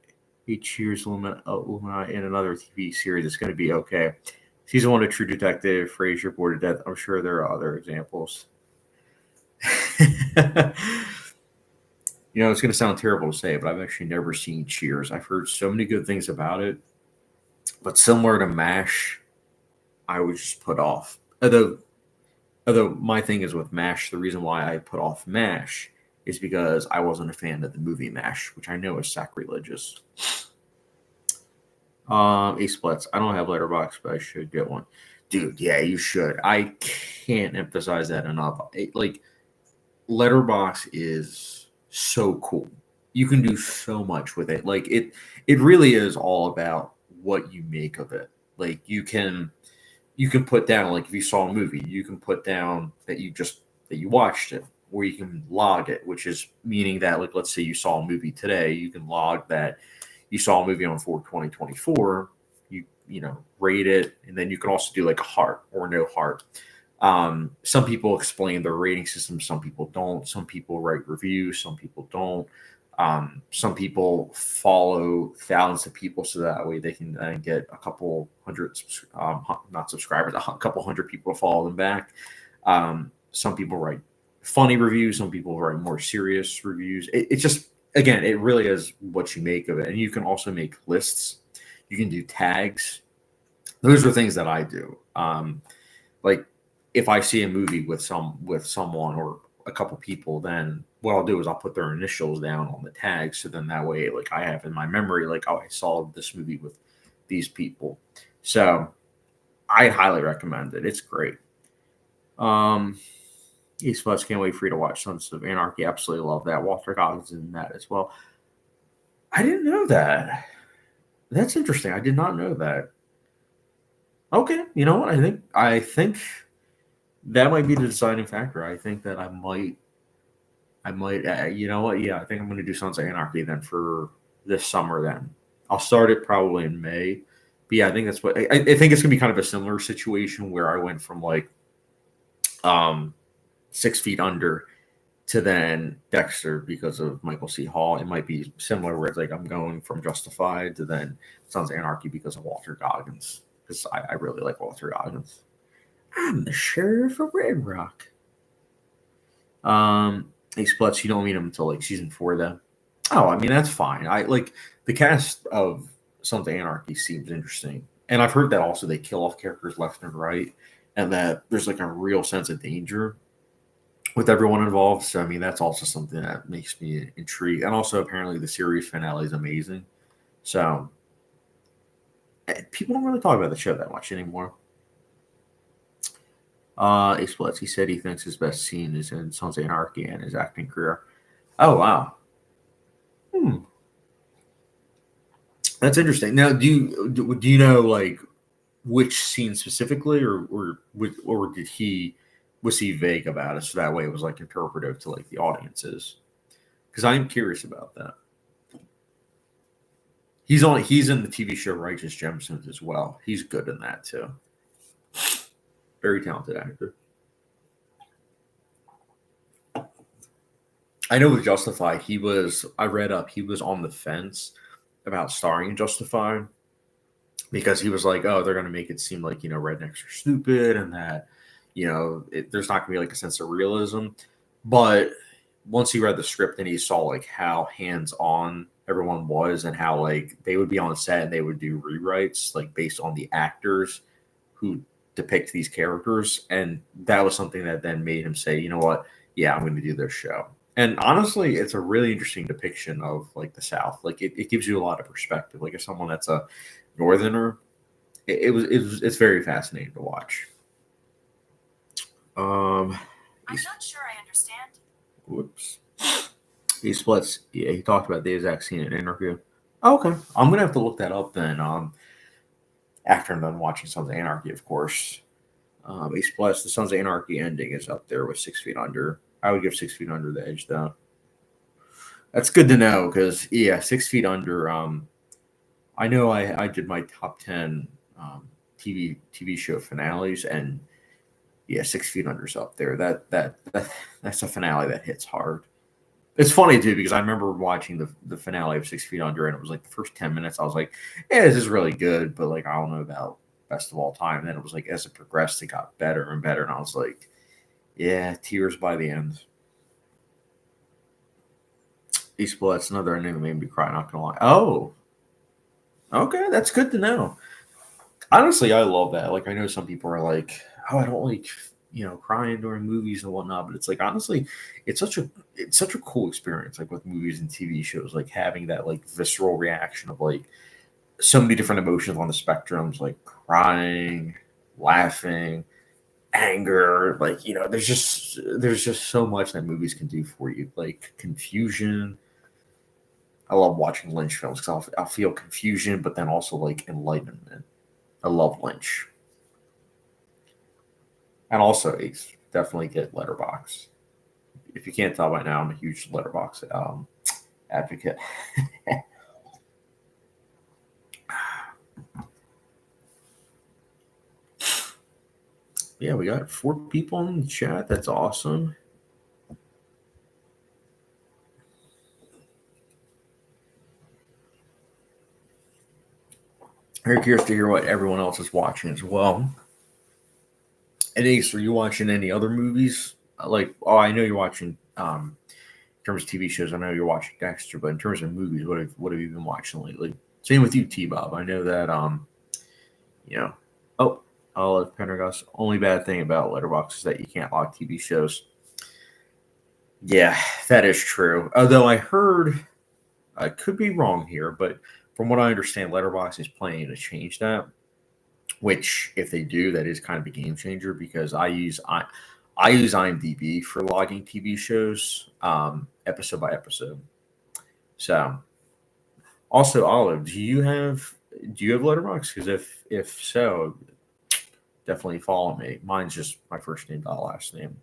8 years Illumina in another TV series, it's going to be okay. Season 1 of True Detective, Frasier, Bored to Death. I'm sure there are other examples. It's going to sound terrible to say, but I've actually never seen Cheers. I've heard so many good things about it, but similar to MASH, I was just put off. Although my thing is with MASH, the reason why I put off MASH is because I wasn't a fan of the movie MASH, which I know is sacrilegious. A-Splits. I don't have Letterboxd, but I should get one. Dude, yeah, you should. I can't emphasize that enough. Like, Letterboxd is so cool. You can do so much with it. Like, it really is all about what you make of it. Like, you can put down, like, if you saw a movie, you can put down that you watched it, or you can log it, which is meaning that, like, let's say you saw a movie today, you can log that you saw a movie on 4/20/24. You rate it, and then you can also do like a heart or no heart. Some people explain their rating system, some people don't. Some people write reviews, some people don't. Some people follow thousands of people so that way they can get a couple hundred, not subscribers, a couple hundred people to follow them back. Some people write funny reviews, some people write more serious reviews. It's just, again, it really is what you make of it. And you can also make lists, you can do tags. Those are things that I do. Like, if I see a movie with someone or a couple people, then what I'll do is I'll put their initials down on the tag. So then that way, like, I have in my memory, like, oh, I saw this movie with these people. So I highly recommend it. It's great. East West, can't wait for you to watch Sons of Anarchy. Absolutely love that. Walter Goggins in that as well. I didn't know that. That's interesting. I did not know that. Okay, you know what? I think that might be the deciding factor. I think that I might. You know what? Yeah, I think I'm going to do Sons of Anarchy then for this summer. Then I'll start it probably in May. But yeah, I think that's what I think it's going to be kind of a similar situation where I went from like 6 feet under to then Dexter because of Michael C. Hall. It might be similar where it's like I'm going from Justified to then Sons of Anarchy because of Walter Goggins. Because I really like Walter Goggins. I'm the sheriff of Red Rock. Ace Splits, you don't meet him until like season 4 then. Oh, I mean, that's fine. I like the cast of Sons of Anarchy seems interesting. And I've heard that also they kill off characters left and right, and that there's like a real sense of danger with everyone involved. So I mean, that's also something that makes me intrigued. And also, apparently, the series finale is amazing. So people don't really talk about the show that much anymore. A Splits, he said he thinks his best scene is in Sons of Anarchy and his acting career. Oh wow, that's interesting. Now, do you know like which scene specifically, or did he was he vague about it so that way it was like interpretive to like the audiences? Because I'm curious about that. He's in the TV show Righteous Gemstones as well. He's good in that too. Very talented actor. I know with Justified, I read up, he was on the fence about starring in Justified because he was like, oh, they're going to make it seem like, rednecks are stupid and that, there's not going to be like a sense of realism. But once he read the script and he saw like how hands on everyone was and how like they would be on set and they would do rewrites like based on the actors who depict these characters. And that was something that then made him say, you know what? Yeah, I'm going to do this show. And honestly, it's a really interesting depiction of like the South. Like it gives you a lot of perspective. Like as someone that's a northerner, it's very fascinating to watch. I'm not sure I understand. Whoops. He splits. Yeah, he talked about the exact scene in an interview. Oh, okay, I'm gonna have to look that up then. After I'm done watching Sons of Anarchy, of course. He splits. The Sons of Anarchy ending is up there with 6 feet under. I would give 6 feet under the edge though. That's good to know because yeah, 6 feet under. I know I did my top 10 TV show finales, and yeah, 6 feet under's up there. That's a finale that hits hard. It's funny too because I remember watching the finale of 6 Feet Under, and it was like the first 10 minutes. I was like, "Yeah, this is really good," but like I don't know about best of all time. And then it was like as it progressed, it got better and better, and I was like, "Yeah, tears by the end." East Blood's another ending that made me cry. Not gonna lie. Oh, okay, that's good to know. Honestly, I love that. Like I know some people are like, "Oh, I don't like crying during movies and whatnot. But it's like honestly, it's such a cool experience, like with movies and TV shows, like having that like visceral reaction of like so many different emotions on the spectrums, like crying, laughing, anger. Like there's just so much that movies can do for you, like confusion. I love watching Lynch films because I'll feel confusion, but then also like enlightenment. I love Lynch. And also, Ace, definitely get Letterboxd. If you can't tell by now, I'm a huge Letterboxd advocate. Yeah, we got 4 people in the chat. That's awesome. Very curious to hear what everyone else is watching as well. And Ace, are you watching any other movies? Like, oh, I know you're watching. In terms of TV shows, I know you're watching Dexter, but in terms of movies, what have you been watching lately? Same with you, T Bob. I know that you know. Oh, Olive Pendergast. Only bad thing about Letterboxd is that you can't log TV shows. Yeah, that is true. Although I heard, I could be wrong here, but from what I understand, Letterboxd is planning to change that. Which, if they do, that is kind of a game changer because I use IMDb for logging TV shows, episode by episode. So, also, Olive, do you have Letterboxd? Because if so, definitely follow me. Mine's just my first name, dot last name.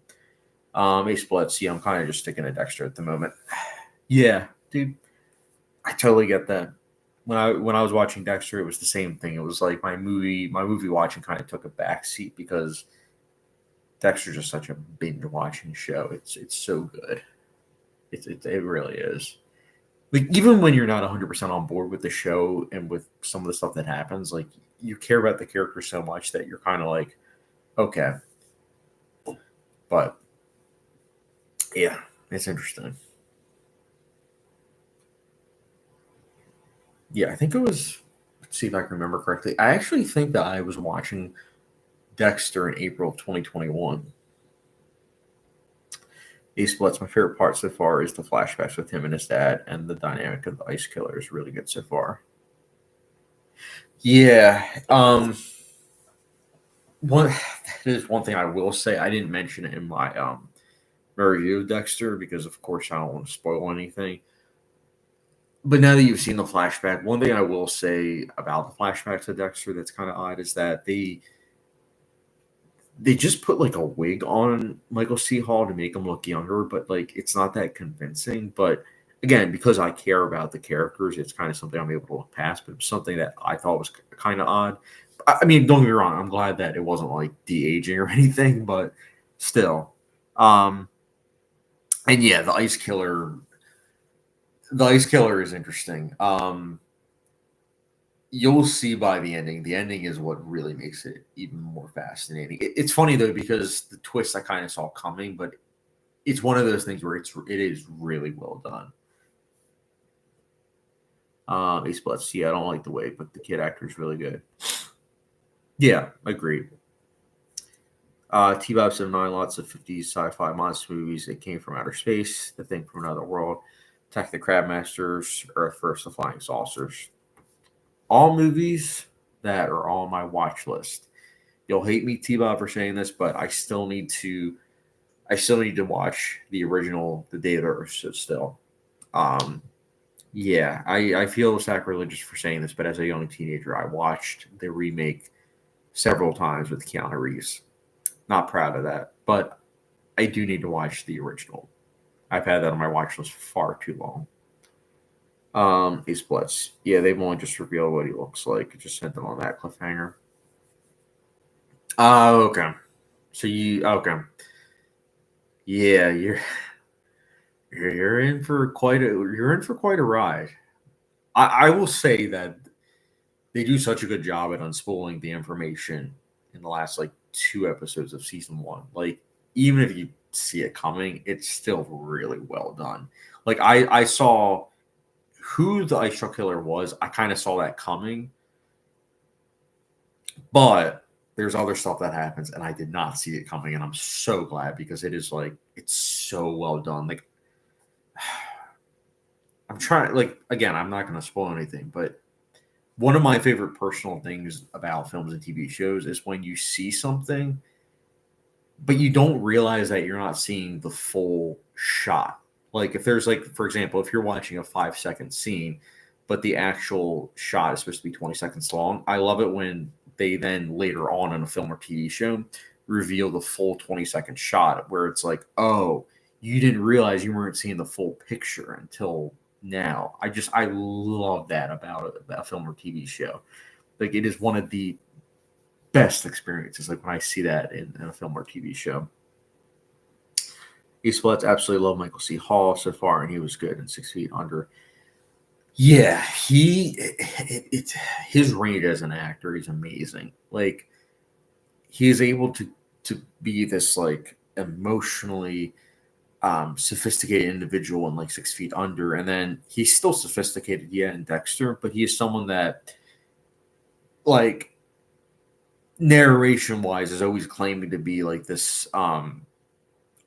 Ace Blitz. Yeah, I'm kind of just sticking to Dexter at the moment. Yeah, dude, I totally get that. When I was watching Dexter, it was the same thing. It was like my movie watching kind of took a backseat because Dexter's just such a binge watching show. It's so good. It really is. Like even when you're not 100% on board with the show and with some of the stuff that happens, like you care about the character so much that you're kind of like, okay, but yeah, it's interesting. Yeah, I think it was. Let's see if I can remember correctly. I actually think that I was watching Dexter in April of 2021. Ace Split's my favorite part so far is the flashbacks with him and his dad, and the dynamic of the Ice Killer is really good so far. Yeah, one that is one thing I will say. I didn't mention it in my review of Dexter because, of course, I don't want to spoil anything. But now that you've seen the flashback, one thing I will say about the flashbacks of Dexter that's kind of odd is that they just put like a wig on Michael C. Hall to make him look younger, but like it's not that convincing. But again, because I care about the characters, it's kind of something I'm able to look past. But it was something that I thought was kind of odd. I mean, don't get me wrong. I'm glad that it wasn't like de aging or anything, but still. Um, and yeah, the Ice Killer is interesting. You'll see by the ending. The ending is what really makes it even more fascinating. It's funny though because the twist I kind of saw coming, but it's one of those things where it is really well done. Ace Blitz, yeah, I don't like the way, but the kid actor is really good. Yeah, agreed. T-Bob said nine lots of 50s sci-fi monster movies that came from outer space, The Thing from Another World, Attack the Crab Masters, Earth vs. the Flying Saucers. All movies that are on my watch list. You'll hate me, T-Bob, for saying this, but I still need to watch the original The Day of the Earth Stood Still. Um, yeah, I feel sacrilegious for saying this, but as a young teenager, I watched the remake several times with Keanu Reeves. Not proud of that, but I do need to watch the original. I've had that on my watch list for far too long. Ace Blitz. Yeah, they've only just revealed what he looks like. Just sent them on that cliffhanger. Oh, okay. So you okay? Yeah, you're in for quite a ride. I will say that they do such a good job at unspoiling the information in the last like 2 episodes of season one. Like even if you see it coming, it's still really well done. Like I saw who the Ice Truck Killer was. I kind of saw that coming, but there's other stuff that happens, and I did not see it coming, and I'm so glad because it is like it's so well done. Like I'm trying, like again, I'm not going to spoil anything, but one of my favorite personal things about films and TV shows is when you see something, but you don't realize that you're not seeing the full shot. Like if there's like, for example, if you're watching a 5 second scene, but the actual shot is supposed to be 20 seconds long. I love it when they then later on in a film or TV show reveal the full 20-second shot where it's like, oh, you didn't realize you weren't seeing the full picture until now. I love that about a film or TV show. Like it is one of the best experiences. Like when I see that in a film or TV show. East Bloods absolutely love Michael C. Hall so far, and he was good in 6 Feet Under. Yeah, his range as an actor is amazing. Like he is able to be this like emotionally sophisticated individual in like 6 Feet Under, and then he's still sophisticated, yeah, in Dexter, but he is someone that like narration wise is always claiming to be like this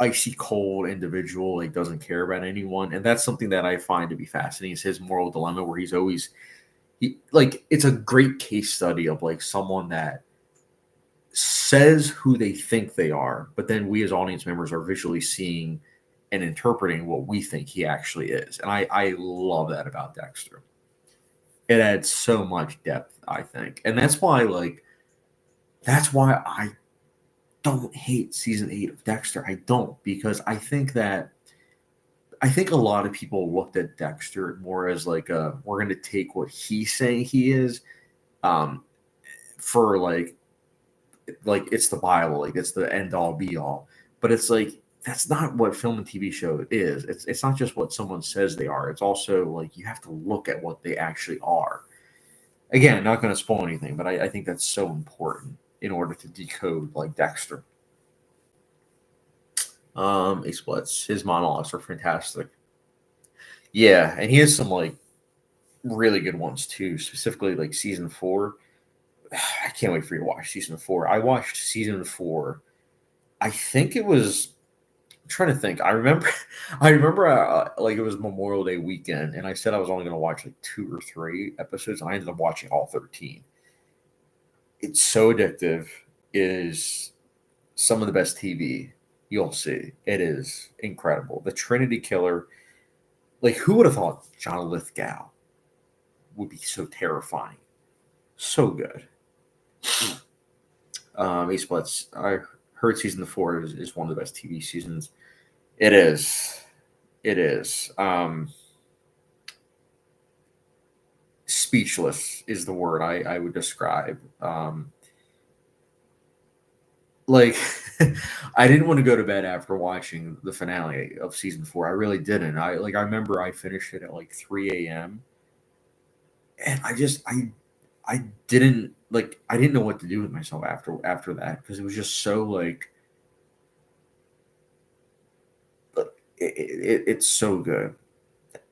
icy cold individual, like doesn't care about anyone, and that's something that I find to be fascinating. Is his moral dilemma where he's always like it's a great case study of like someone that says who they think they are, but then we as audience members are visually seeing and interpreting what we think he actually is, and I love that about Dexter. It adds so much depth, I think, and that's why I don't hate season 8 of Dexter. I don't, because I think a lot of people looked at Dexter more as like a we're going to take what he's saying he is, um, for like it's the Bible, like it's the end all be all. But it's like that's not what film and TV show is. It's not just what someone says they are. It's also like you have to look at what they actually are. Again, not going to spoil anything, but I think that's so important in order to decode like Dexter. Ace Blitz, his monologues are fantastic. Yeah, and he has some like really good ones too. Specifically, like season 4. I can't wait for you to watch season 4. I watched season 4. I think it was. I'm trying to think. I remember. I remember. Like it was Memorial Day weekend, and I said I was only going to watch like 2 or 3 episodes, and I ended up watching all 13. It's so addictive. It is some of the best TV you'll see. It is incredible. The Trinity Killer. Like, who would have thought John Lithgow would be so terrifying? So good. Ace Blitz. I heard season 4 is one of the best TV seasons. It is. It is. Speechless is the word I would describe. Like, I didn't want to go to bed after watching the finale of season 4. I really didn't. I remember I finished it at like 3 a.m. and I didn't like I didn't know what to do with myself after that because it was just so like it's so good.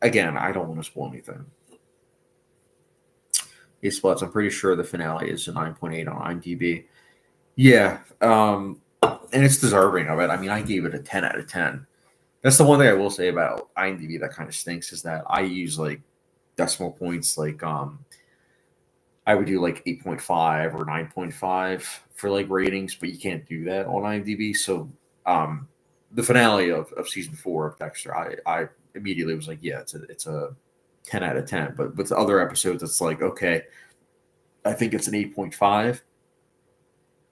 Again, I don't want to spoil anything. Ace Splits, I'm pretty sure the finale is a 9.8 on IMDb. Yeah, and it's deserving of it. I mean, I gave it a 10 out of 10. That's the one thing I will say about IMDb that kind of stinks is that I use like decimal points. Like I would do like 8.5 or 9.5 for like ratings, but you can't do that on IMDb. So the finale of season 4 of Dexter, I immediately was like, yeah, it's a 10 out of 10. But with the other episodes, it's like, okay, I think it's an 8.5,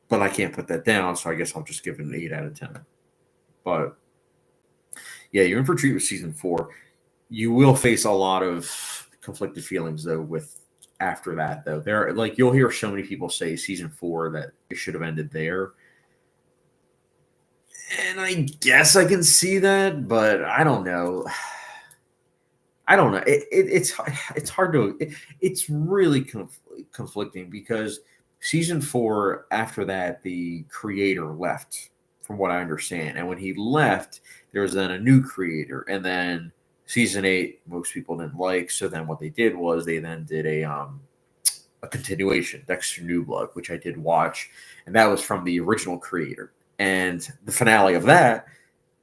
but I can't put that down. So I guess I'll just give it an 8 out of 10. But yeah, you're in for a treat with season 4. You will face a lot of conflicted feelings though with after that though. There like you'll hear so many people say season 4 that it should have ended there. And I guess I can see that, but I don't know. I don't know. It's hard to. It's really conflicting because season 4 after that the creator left, from what I understand, and when he left, there was then a new creator, and then season 8 most people didn't like. So then what they did was they then did a a continuation, Dexter New Blood, which I did watch, and that was from the original creator. And the finale of that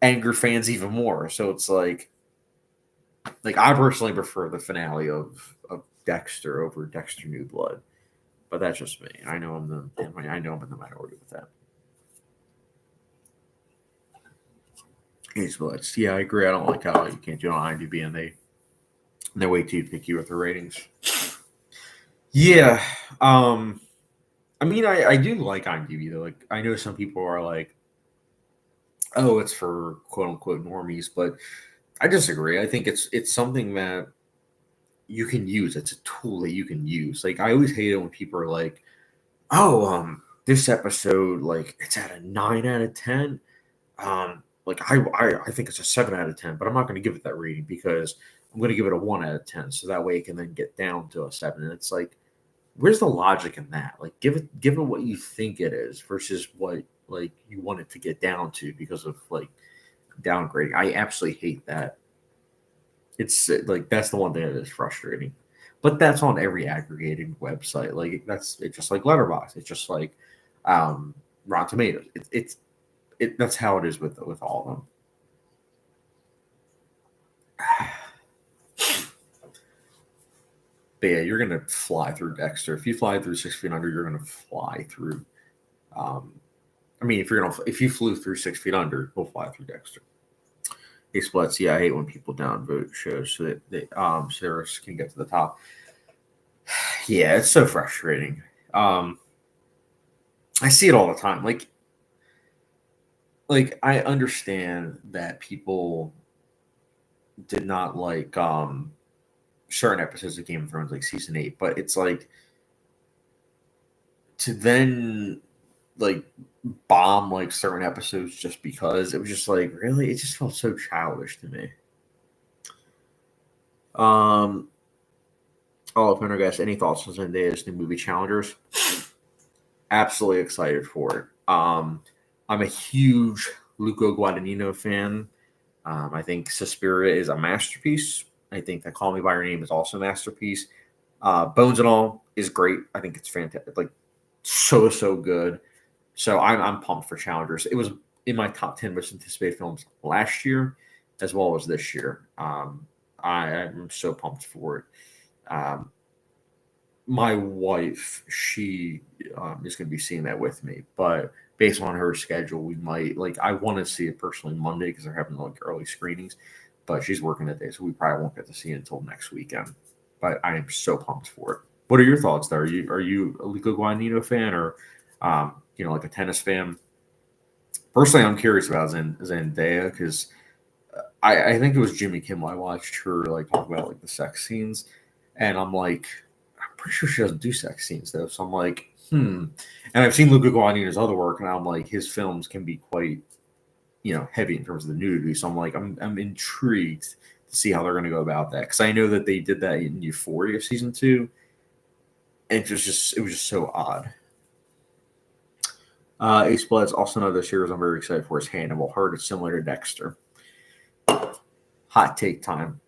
angered fans even more. So it's like I personally prefer the finale of Dexter over Dexter New Blood, but that's just me. I know I'm in the minority with that. But yeah, I agree. I don't like how you can't do it on IMDb and they're way too picky with the ratings. Yeah, I mean, I do like IMDb though. Like, I know some people are like, "Oh, it's for quote unquote normies," but I disagree. I think it's something that you can use. It's a tool that you can use. Like, I always hate it when people are like, "Oh, this episode, like, it's at a 9 out of 10." Like I think it's a 7 out of 10, but I'm not going to give it that rating because I'm going to give it a 1 out of 10, so that way it can then get down to a 7. And it's like, where's the logic in that? Like, give it what you think it is versus what like you want it to get down to because of like downgrading. I absolutely hate that. It's like that's the one thing that is frustrating. But that's on every aggregating website. Like it's just like Letterboxd. It's just like Rotten Tomatoes. That's how it is with all of them. But yeah, you're gonna fly through Dexter. If you fly through 6 feet under, you're gonna fly through. Um, I mean, if you flew through 6 feet under, you'll fly through Dexter. Hey, Splits. Yeah, I hate when people downvote shows so that Sarahs can get to the top. Yeah, it's so frustrating. I see it all the time. Like I understand that people did not like certain episodes of Game of Thrones, like season 8, but it's like to then like bomb like certain episodes just because it was just like really it just felt so childish to me. Um, oh, Pendergast, any thoughts on Zendaya's new movie Challengers? Absolutely excited for it. I'm a huge Luca Guadagnino fan. I think Suspiria is a masterpiece. I think that Call Me by Your Name is also a masterpiece. Bones and All is great. I think it's fantastic, like so good. So I'm pumped for Challengers. It was in my top 10 most anticipated films last year, as well as this year. I'm so pumped for it. Um, my wife, she is going to be seeing that with me, but based on her schedule, we might like. I want to see it personally Monday because they're having like early screenings, but she's working that day, so we probably won't get to see it until next weekend. But I am so pumped for it. What are your thoughts there? Are you a Lico Guadagnino fan or like a tennis fan? Personally, I'm curious about Zendaya because I think it was Jimmy Kimmel. I watched her like talk about like the sex scenes, and I'm like, I'm pretty sure she doesn't do sex scenes though. So I'm like, And I've seen Luca Guadagnino's other work, and I'm like, his films can be quite, heavy in terms of the nudity. So I'm like, I'm intrigued to see how they're going to go about that because I know that they did that in Euphoria season 2, and it was just so odd. Ace Blood's also another series I'm very excited for is Hannibal. Heard it's similar to Dexter. Hot take time.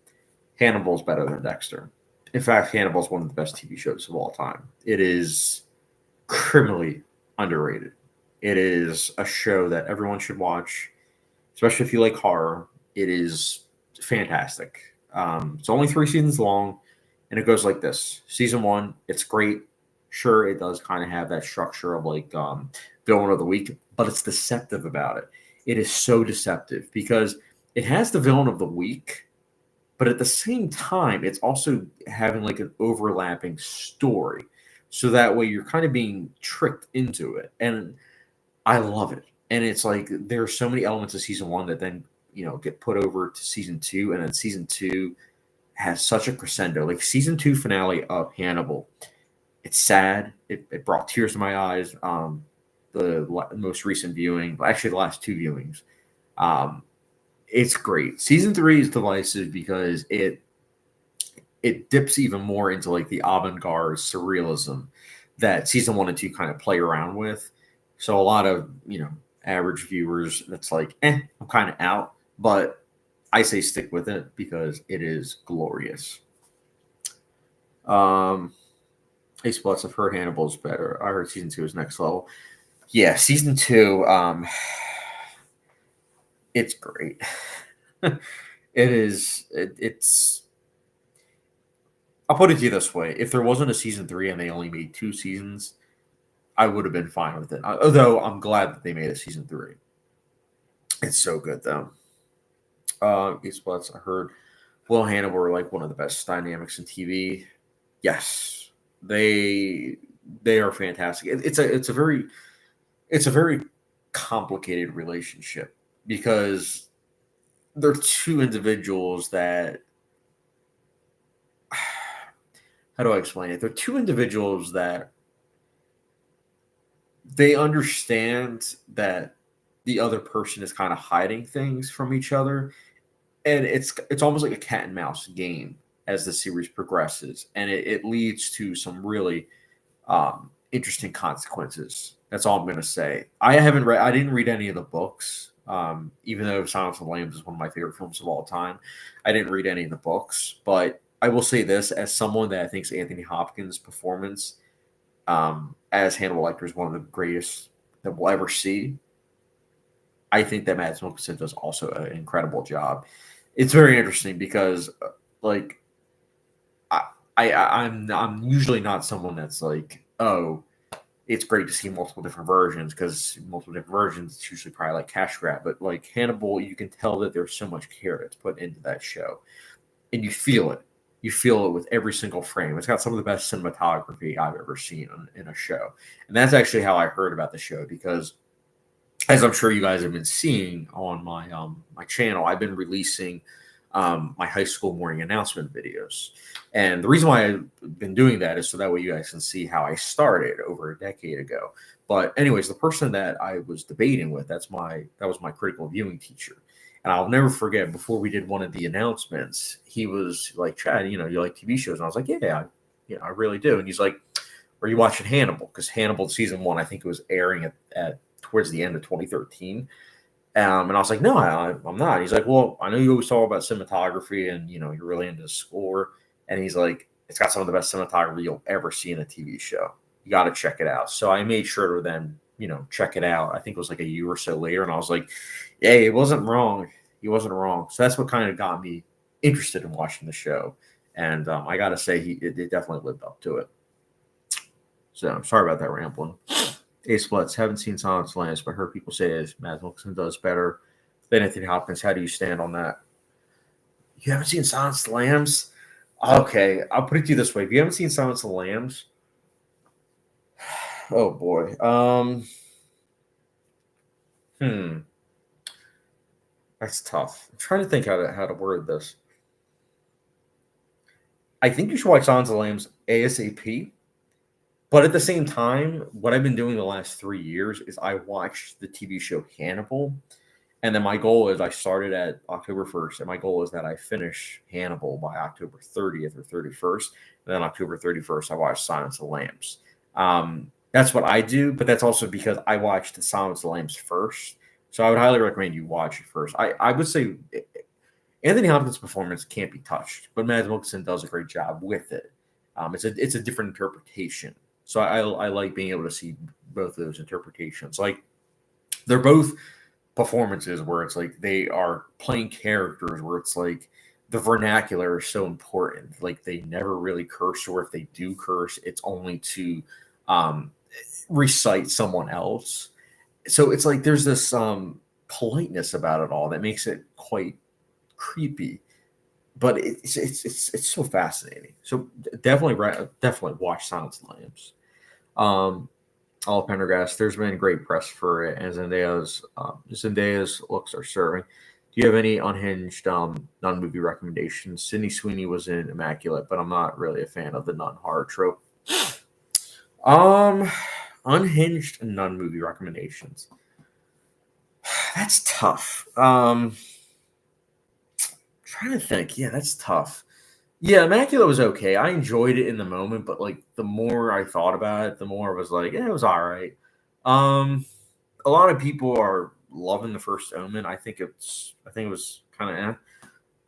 Hannibal's better than Dexter. In fact, Hannibal's one of the best TV shows of all time. It is criminally underrated. It is a show that everyone should watch, especially if you like horror. It is fantastic. It's only 3 seasons long, and it goes like this: season 1, it's great. Sure, it does kind of have that structure of like villain of the week, but it's deceptive about it. It is so deceptive because it has the villain of the week, but at the same time, it's also having like an overlapping story. So that way you're kind of being tricked into it. And I love it. And it's like there are so many elements of season 1 that then, get put over to season 2. And then season 2 has such a crescendo. Like season 2 finale of Hannibal. It's sad. It brought tears to my eyes. Most recent viewing, actually the last 2 viewings. Um, it's great. Season 3 is divisive because it dips even more into like the avant-garde surrealism that season 1 and 2 kind of play around with. So a lot of average viewers, that's like, I'm kind of out. But I say stick with it because it is glorious. Um, Hey, Splits, I've heard Hannibal's better. I heard season 2 is next level. Yeah, season 2, it's great. It is. It's. I'll put it to you this way: if there wasn't a season 3 and they only made 2 seasons, I would have been fine with it. Although I'm glad that they made a season 3. It's so good though. Hey, Splits, I heard Will and Hannibal are like one of the best dynamics in TV. Yes, they they are fantastic. It's a very complicated relationship because they're two individuals that how do I explain it? They're two individuals that they understand that the other person is kind of hiding things from each other, and it's almost like a cat and mouse game as the series progresses, and it leads to some really interesting consequences. That's all I'm going to say. I didn't read any of the books, even though Silence of the Lambs is one of my favorite films of all time. I didn't read any of the books, but I will say this as someone that thinks Anthony Hopkins' performance as Hannibal Lecter is one of the greatest that we'll ever see. I think that Mads Mikkelsen does also an incredible job. It's very interesting because, like, I, I'm usually not someone that's like, oh, it's great to see multiple different versions because multiple different versions it's usually probably like cash grab. But like Hannibal, you can tell that there's so much care that's put into that show, and you feel it. You feel it with every single frame. It's got some of the best cinematography I've ever seen in a show, and that's actually how I heard about the show because as I'm sure you guys have been seeing on my channel, I've been releasing my high school morning announcement videos, and the reason why I've been doing that is so that way you guys can see how I started over a decade ago. But anyways, the person that I was debating with that was my critical viewing teacher, and I'll never forget. Before we did one of the announcements, he was like, "Chad, you like TV shows?" And I was like, "Yeah, I really do." And he's like, "Are you watching Hannibal?" Because Hannibal season 1, I think it was airing at towards the end of 2013. And I was like, no, I'm not. He's like, well, I know you always talk about cinematography and, you're really into the score. And he's like, it's got some of the best cinematography you'll ever see in a TV show. You got to check it out. So I made sure to then, check it out. I think it was like a year or so later. And I was like, hey, it wasn't wrong. He wasn't wrong. So that's what kind of got me interested in watching the show. And I got to say, it definitely lived up to it. So I'm sorry about that rambling. A Splits, haven't seen Silence of the Lambs, but heard people say as Mads Mikkelsen does better than Anthony Hopkins. How do you stand on that? You haven't seen Silence of the Lambs? Okay, I'll put it to you this way: if you haven't seen Silence of the Lambs, oh boy, hmm, that's tough. I'm trying to think how to word this. I think you should watch Silence of the Lambs ASAP. But at the same time, what I've been doing the last 3 years is I watched the TV show Hannibal. And then my goal is I started at October 1st, and my goal is that I finish Hannibal by October 30th or 31st. And then October 31st, I watch Silence of the Lambs. That's what I do, but that's also because I watched the Silence of the Lambs first. So I would highly recommend you watch it first. I would say Anthony Hopkins' performance can't be touched, but Mads Mikkelsen does a great job with it. It's a different interpretation. So I like being able to see both of those interpretations. Like they're both performances where it's like they are playing characters where it's like the vernacular is so important. Like they never really curse, or if they do curse, it's only to um, recite someone else. So it's like there's this politeness about it all that makes it quite creepy, but it's so fascinating. So definitely watch Silence of the Lambs. Um, All Pendergast. There's been great press for it, and Zendaya's looks are serving. Do you have any unhinged nun movie recommendations? Sydney Sweeney was in Immaculate, but I'm not really a fan of the nun horror trope. Um, Unhinged nun movie recommendations. That's tough. Trying to think. Yeah, that's tough. Yeah, Immaculate was okay. I enjoyed it in the moment, but like the more I thought about it, the more I was like, yeah, it was all right. Um, a lot of people are loving the first Omen. I think it was kind of.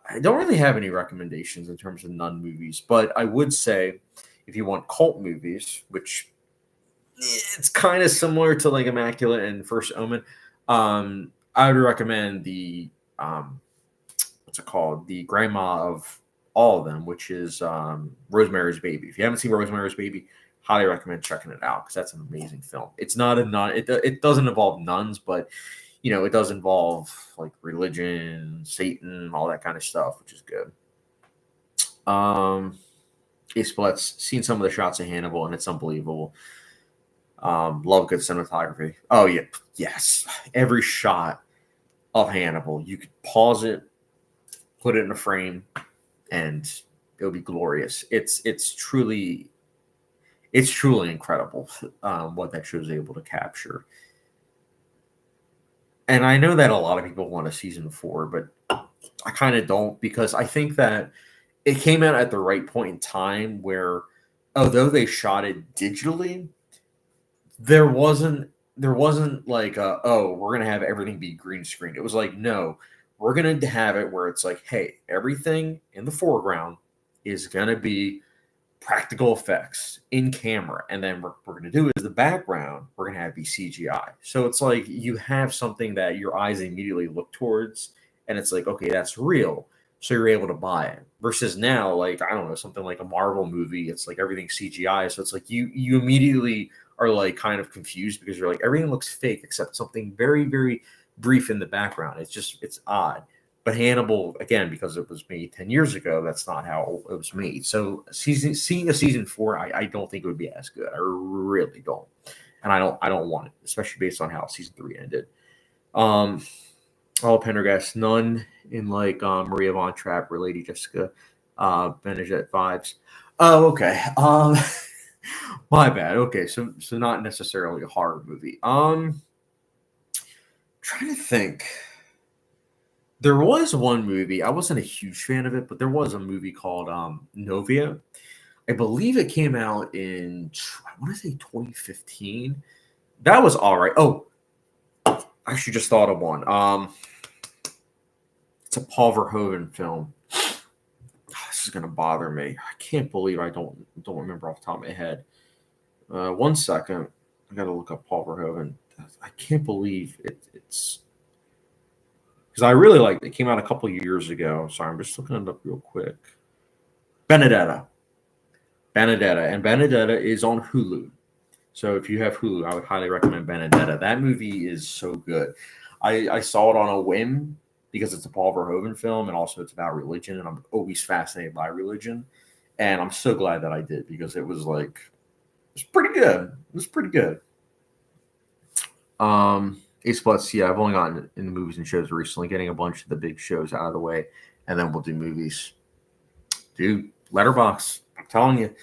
I don't really have any recommendations in terms of nun movies, but I would say if you want cult movies, which it's kind of similar to like Immaculate and First Omen, I would recommend the what's it called? The grandma of all of them, which is Rosemary's Baby. If you haven't seen Rosemary's Baby, highly recommend checking it out because that's an amazing film. It's not a nun. It doesn't involve nuns, but it does involve like religion, Satan, all that kind of stuff, which is good. Splet's seen some of the shots of Hannibal, and it's unbelievable. Love good cinematography. Oh yeah, yes. Every shot of Hannibal, you could pause it, put it in a frame, and it'll be glorious. It's truly incredible what that show is able to capture. And I know that a lot of people want a season 4, but I kind of don't, because I think that it came out at the right point in time where, although they shot it digitally, there wasn't like we're gonna have everything be green screen. It was like, no, we're gonna have it where it's like, hey, everything in the foreground is gonna be practical effects in camera, and then what we're gonna do is the background we're gonna have be CGI. So it's like you have something that your eyes immediately look towards, and it's like, okay, that's real. So you're able to buy it. Versus now, like, I don't know, something like a Marvel movie, it's like everything's CGI. So it's like you immediately are like kind of confused because you're like, everything looks fake except something very, very brief in the background. It's odd. But Hannibal, again, because it was made 10 years ago, that's not how it was made. So seeing a season 4, I don't think it would be as good. I really don't. And I don't want it, especially based on how season 3 ended. All Pendergast, none in like Maria Von Trapp or Lady Jessica Benedict vibes. Oh, okay. My bad. Okay, so not necessarily a horror movie. Trying to think. There was one movie. I wasn't a huge fan of it, but there was a movie called Novia. I believe it came out in, I want to say 2015. That was all right. Oh, I actually just thought of one. It's a Paul Verhoeven film. This is gonna bother me. I can't believe I don't remember off the top of my head. 1 second. I gotta look up Paul Verhoeven. I can't believe it's because I really liked it. It came out a couple years ago. Sorry, I'm just looking it up real quick. Benedetta. And Benedetta is on Hulu. So if you have Hulu, I would highly recommend Benedetta. That movie is so good. I saw it on a whim because it's a Paul Verhoeven film, and also it's about religion, and I'm always fascinated by religion. And I'm so glad that I did, because it was pretty good. It was pretty good. Ace Plus, yeah, I've only gotten in the movies and shows recently, getting a bunch of the big shows out of the way, and then we'll do movies. Dude, Letterboxd, I'm telling you.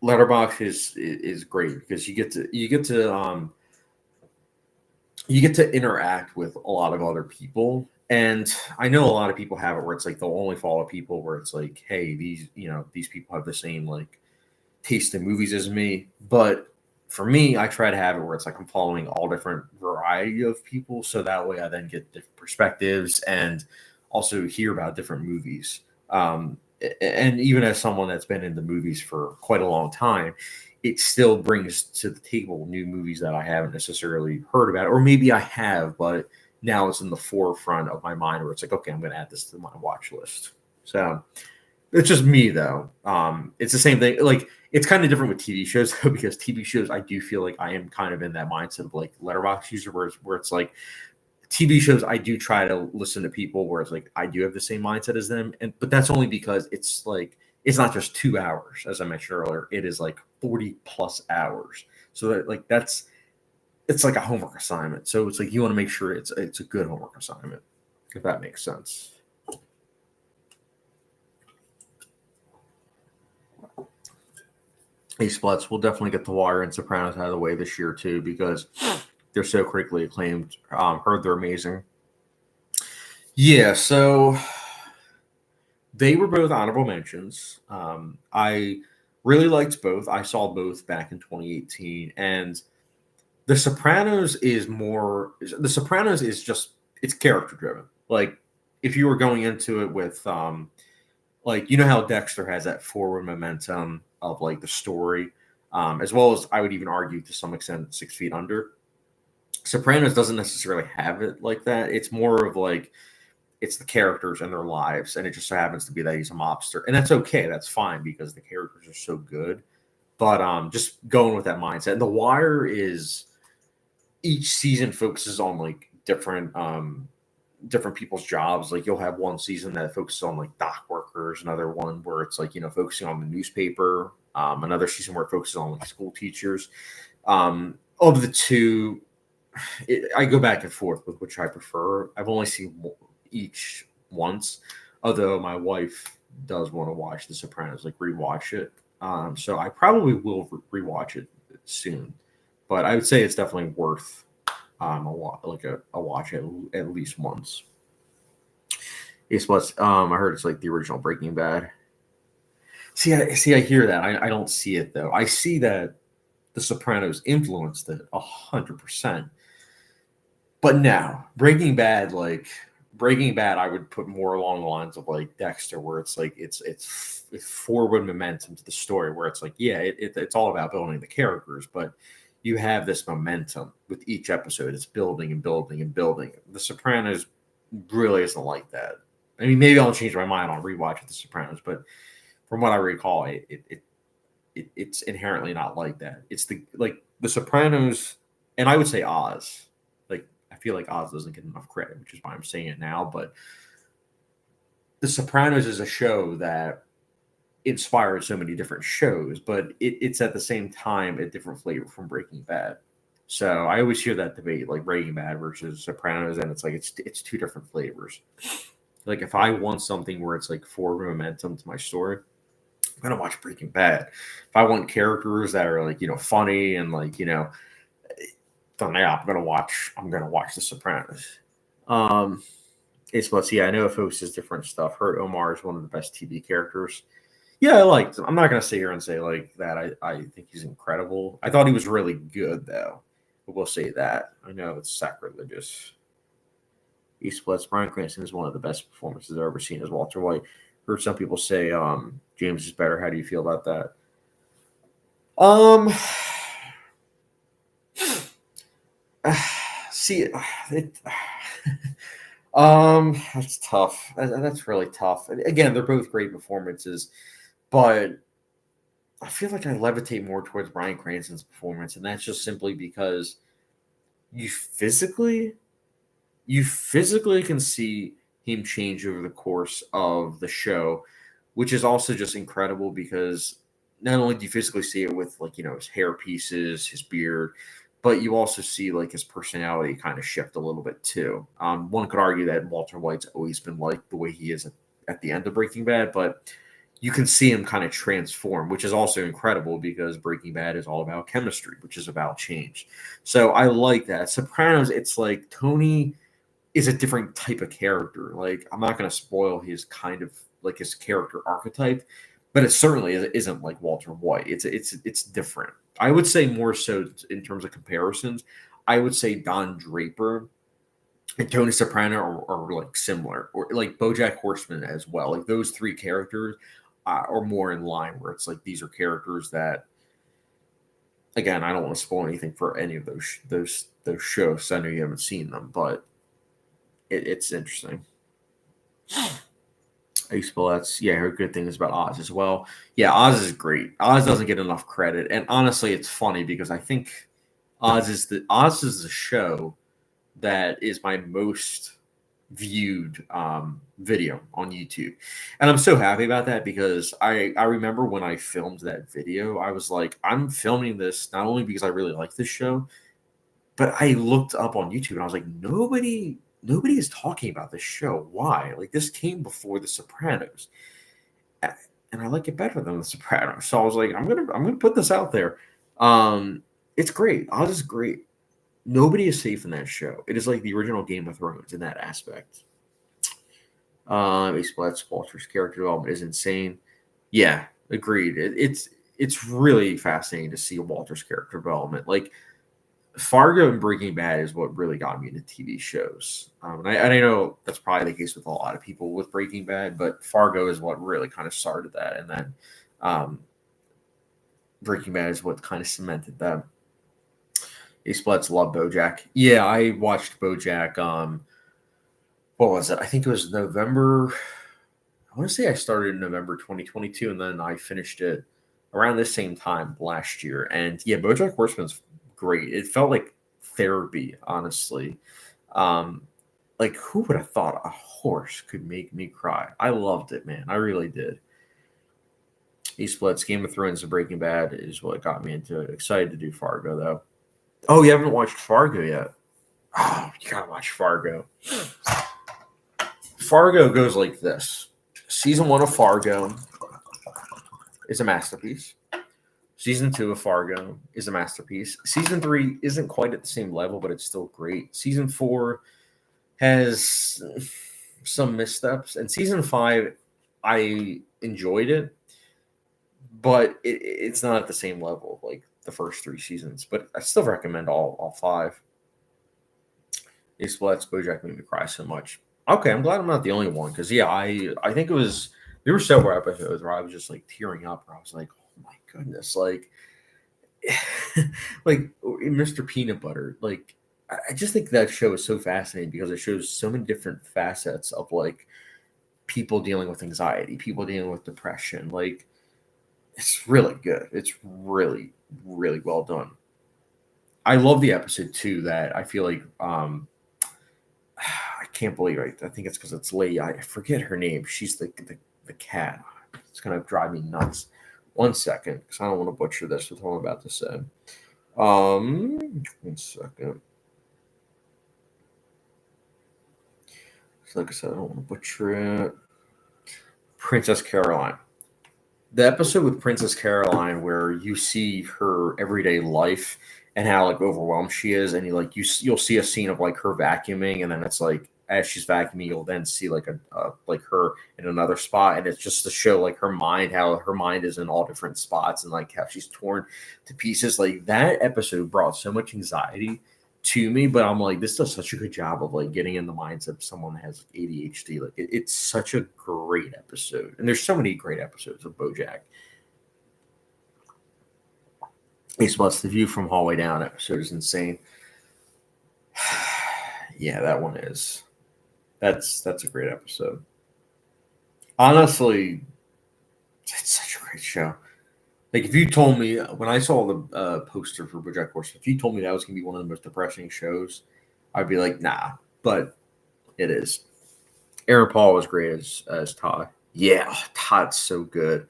Letterboxd is great because you get to interact with a lot of other people. And I know a lot of people have it where it's like they'll only follow people where it's like, hey, these people have the same like taste in movies as me. But for me, I try to have it where it's like I'm following all different variety of people, so that way I then get different perspectives and also hear about different movies. And even as someone that's been in the movies for quite a long time, it still brings to the table new movies that I haven't necessarily heard about, or maybe I have, but now it's in the forefront of my mind where it's like, okay, I'm going to add this to my watch list. So it's just me, though. It's the same thing. Like, it's kind of different with TV shows, though, because TV shows, I do feel like I am kind of in that mindset of like Letterboxd user, where it's like TV shows, I do try to listen to people where it's like I do have the same mindset as them, but that's only because it's like it's not just 2 hours, as I mentioned earlier. It is like 40 plus hours. So that, like, it's like a homework assignment. So it's like you want to make sure it's a good homework assignment, if that makes sense. Hey, Splits, we'll definitely get The Wire and Sopranos out of the way this year too, because they're so critically acclaimed. Heard they're amazing. Yeah, so they were both honorable mentions. I really liked both. I saw both back in 2018, and The Sopranos is just, it's character driven. Like, if you were going into it with like, you know how Dexter has that forward momentum of like the story, as well as I would even argue to some extent 6 Feet Under. Sopranos doesn't necessarily have it like that. It's more of like it's the characters and their lives, and it just so happens to be that he's a mobster, and that's okay. That's fine because the characters are so good. But just going with that mindset. And The Wire is each season focuses on like different people's jobs. Like you'll have one season that focuses on like dock workers, another one where it's like focusing on the newspaper, another season where it focuses on like school teachers. Of the two, I go back and forth with which I prefer. I've only seen each once, although my wife does want to watch The Sopranos, like rewatch it. So I probably will rewatch it soon, but I would say it's definitely worth a watch at least once. It's what's I heard it's like the original Breaking Bad. I hear that. I don't see it though. I see that The Sopranos influenced it 100%. But now Breaking Bad, I would put more along the lines of like Dexter, where it's like it's forward momentum to the story, where it's like it's all about building the characters, but you have this momentum with each episode. It's building and building and building. The Sopranos really isn't like that. I mean, maybe I'll change my mind on rewatch with The Sopranos, but from what I recall, it's inherently not like that. It's the Sopranos, and I would say Oz. Like I feel like Oz doesn't get enough credit, which is why I'm saying it now. But The Sopranos is a show that inspired so many different shows, but it's at the same time a different flavor from Breaking Bad. So I always hear that debate, like Breaking Bad versus Sopranos, and it's like it's two different flavors. Like if I want something where it's like forward momentum to my story, I'm gonna watch Breaking Bad. If I want characters that are like funny and like then yeah, I'm gonna watch The Sopranos. Um, it's let's see. I know it focuses different stuff. Hurt Omar is one of the best TV characters. Yeah, I liked him. I'm not gonna sit here and say like that. I think he's incredible. I thought he was really good though. But we'll say that. I know it's sacrilegious. He splits. Bryan Cranston is one of the best performances I've ever seen as Walter White. Heard some people say James is better. How do you feel about that? Um, see, it, that's tough. That's really tough. Again, they're both great performances, but I feel like I levitate more towards Bryan Cranston's performance, and that's just simply because you physically you physically can see him change over the course of the show, which is also just incredible because not only do you physically see it with like his hair pieces, his beard, but you also see like his personality kind of shift a little bit too. One could argue that Walter White's always been like the way he is at the end of Breaking Bad, but you can see him kind of transform, which is also incredible because Breaking Bad is all about chemistry, which is about change. So I like that. Sopranos, it's like Tony is a different type of character. Like I'm not going to spoil his kind of like his character archetype, but it certainly isn't like Walter White. It's different. I would say more so in terms of comparisons. I would say Don Draper and Tony Soprano are like similar, or like BoJack Horseman as well. Like those three characters are more in line, where it's like these are characters that, again, I don't want to spoil anything for any of those shows. So I know you haven't seen them, but it's interesting. I used to that's I heard good things about Oz as well. Yeah, Oz is great. Oz doesn't get enough credit, and honestly, it's funny because I think Oz is the show that is my most viewed video on YouTube, and I'm so happy about that because I remember when I filmed that video, I was like, I'm filming this not only because I really like this show, but I looked up on YouTube and I was like, nobody is talking about this show. Why? Like this came before The Sopranos, and I like it better than The Sopranos. So I was like, I'm gonna put this out there. It's great. Oz is great. Nobody is safe in that show. It is like the original Game of Thrones in that aspect. Ace Blatt's Walter's character development is insane. Yeah, agreed. It's really fascinating to see Walter's character development. Like Fargo and Breaking Bad is what really got me into TV shows. And I know that's probably the case with a lot of people with Breaking Bad, but Fargo is what really kind of started that. And then um, Breaking Bad is what kind of cemented that. A Splits love BoJack. Yeah, I watched BoJack. What was it? I think it was November. I want to say I started in November 2022, and then I finished it around the same time last year. And yeah, BoJack Horseman's great. It felt like therapy, honestly. Um, like who would have thought a horse could make me cry? I loved it, man. I really did. E Splits, Game of Thrones, and Breaking Bad is what got me into it. Excited to do Fargo though. Oh, you haven't watched Fargo yet? Oh, you gotta watch Fargo. Fargo goes like this. Season 1 of Fargo is a masterpiece. Season 2 of Fargo is a masterpiece. Season 3 isn't quite at the same level, but it's still great. Season 4 has some missteps, and season 5, I enjoyed it, but it's not at the same level like the first 3 seasons. But I still recommend all 5. Ace Splats, BoJack made me cry so much. Okay, I'm glad I'm not the only one because yeah, I think it was there were several episodes where I was just like tearing up. Where I was like, oh my goodness, like like Mr. Peanut Butter. Like I just think that show is so fascinating because it shows so many different facets of like people dealing with anxiety, people dealing with depression. Like it's really good. It's really really well done. I love the episode too that I feel like I can't believe it. I think it's because it's Lee. I forget her name. She's the cat. It's gonna drive me nuts. One second, because I don't want to butcher this with what I'm about to say. 1 second. So like I said, I don't want to butcher it. Princess Caroline. The episode with Princess Caroline where you see her everyday life and how like overwhelmed she is, and you'll see a scene of like her vacuuming, and then it's like as she's vacuuming, you'll then see like a like her in another spot, and it's just to show like her mind, how her mind is in all different spots, and like how she's torn to pieces. Like that episode brought so much anxiety to me, but I'm like, this does such a good job of like getting in the mindset of someone that has ADHD. Like it's such a great episode, and there's so many great episodes of BoJack. Ace Plus, the View from Hallway Down episode is insane. Yeah, that one is. That's a great episode. Honestly, it's such a great show. Like if you told me when I saw the poster for BoJack Horseman, if you told me that was gonna be one of the most depressing shows, I'd be like, nah. But it is. Aaron Paul was great as Todd. Yeah, Todd's so good.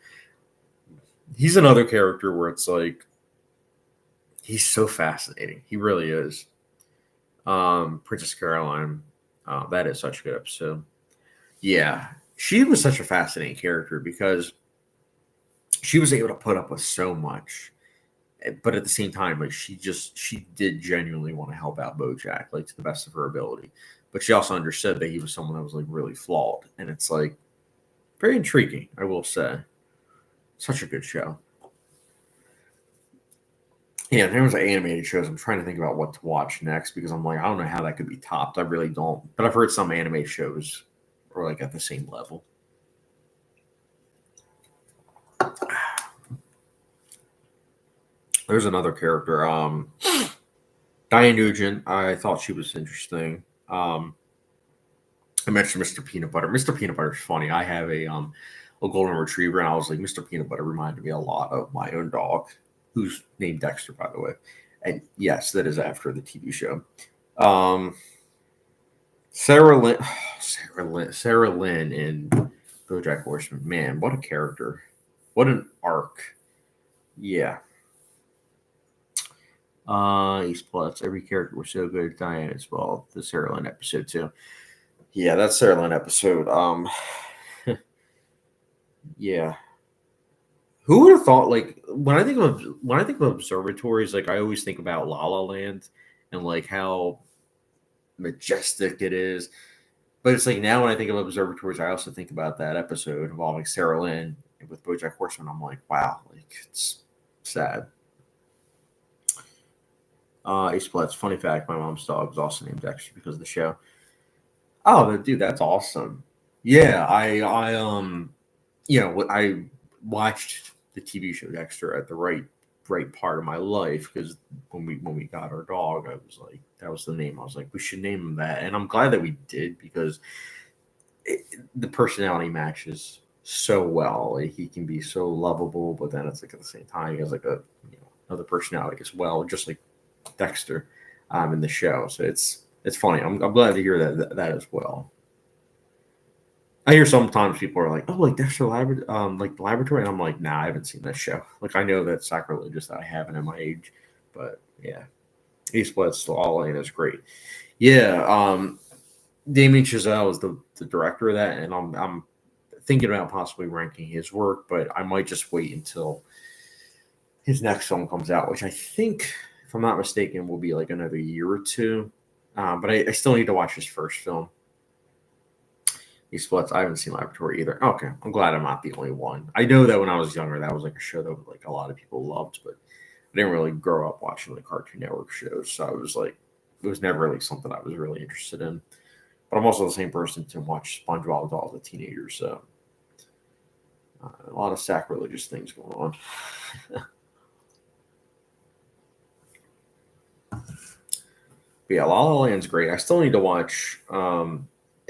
He's another character where it's like he's so fascinating. He really is. Princess Caroline. That is such a good episode. Yeah, she was such a fascinating character because she was able to put up with so much, but at the same time, like she did genuinely want to help out BoJack, like to the best of her ability. But she also understood that he was someone that was like really flawed, and it's like very intriguing. I will say, such a good show. Yeah, in terms of animated shows, I'm trying to think about what to watch next because I'm like, I don't know how that could be topped. I really don't. But I've heard some anime shows are like at the same level. There's another character, Diane Nugent. I thought she was interesting. I mentioned Mr. Peanut Butter. Mr. Peanut Butter is funny. I have a golden retriever, and I was like, Mr. Peanut Butter reminded me a lot of my own dog, who's named Dexter, by the way. And yes, that is after the TV show. Um, Sarah Lynn in BoJack Horseman. Man, what a character! What an arc! Yeah. East Plus. Every character was so good. Diane as well. The Sarah Lynn episode too. Yeah, that Sarah Lynn episode. Yeah. Who would have thought? Like when I think of observatories, like I always think about La La Land and like how majestic it is. But it's like now when I think of observatories, I also think about that episode involving Sarah Lynn with BoJack Horseman. I'm like, wow, like it's sad. A Splits. Funny fact: my mom's dog was also named Dexter because of the show. Oh, dude, that's awesome. Yeah, I watched the TV show Dexter at the right part of my life because when we got our dog, I was like, that was the name. I was like, we should name him that, and I'm glad that we did because the personality matches so well. Like, he can be so lovable, but then it's like at the same time he has like a another personality as well, just like Dexter in the show. So it's funny. I'm glad to hear that as well. I hear sometimes people are like, "Oh, like Dexter like the Laboratory," and I'm like, "Nah, I haven't seen that show." Like I know that's sacrilegious that I haven't at my age, but yeah, East West All In is great. Yeah, Damien Chazelle is the director of that, and I'm thinking about possibly ranking his work, but I might just wait until his next film comes out, which I think, if I'm not mistaken, will be like another year or two. But I still need to watch his first film. He splits. I haven't seen Laboratory either. Okay, I'm glad I'm not the only one. I know that when I was younger, that was like a show that like a lot of people loved, but I didn't really grow up watching the Cartoon Network shows, so I was like, it was never really something I was really interested in. But I'm also the same person to watch SpongeBob as a teenager, so a lot of sacrilegious things going on. But yeah, La La Land's great. I still need to watch.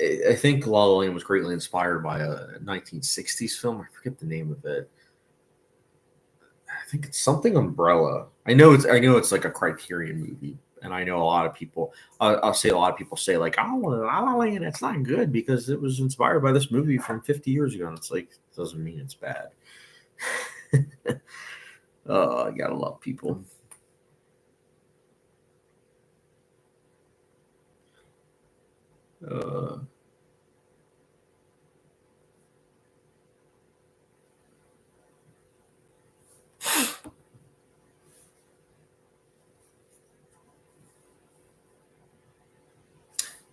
I think La La Land was greatly inspired by a 1960s film. I forget the name of it. I think it's something Umbrella. I know it's like a Criterion movie, and I know a lot of people. I'll say a lot of people say like, "Oh, La La Land, it's not good because it was inspired by this movie from 50 years ago." And it's like, it doesn't mean it's bad. Oh, I gotta love people. Uh,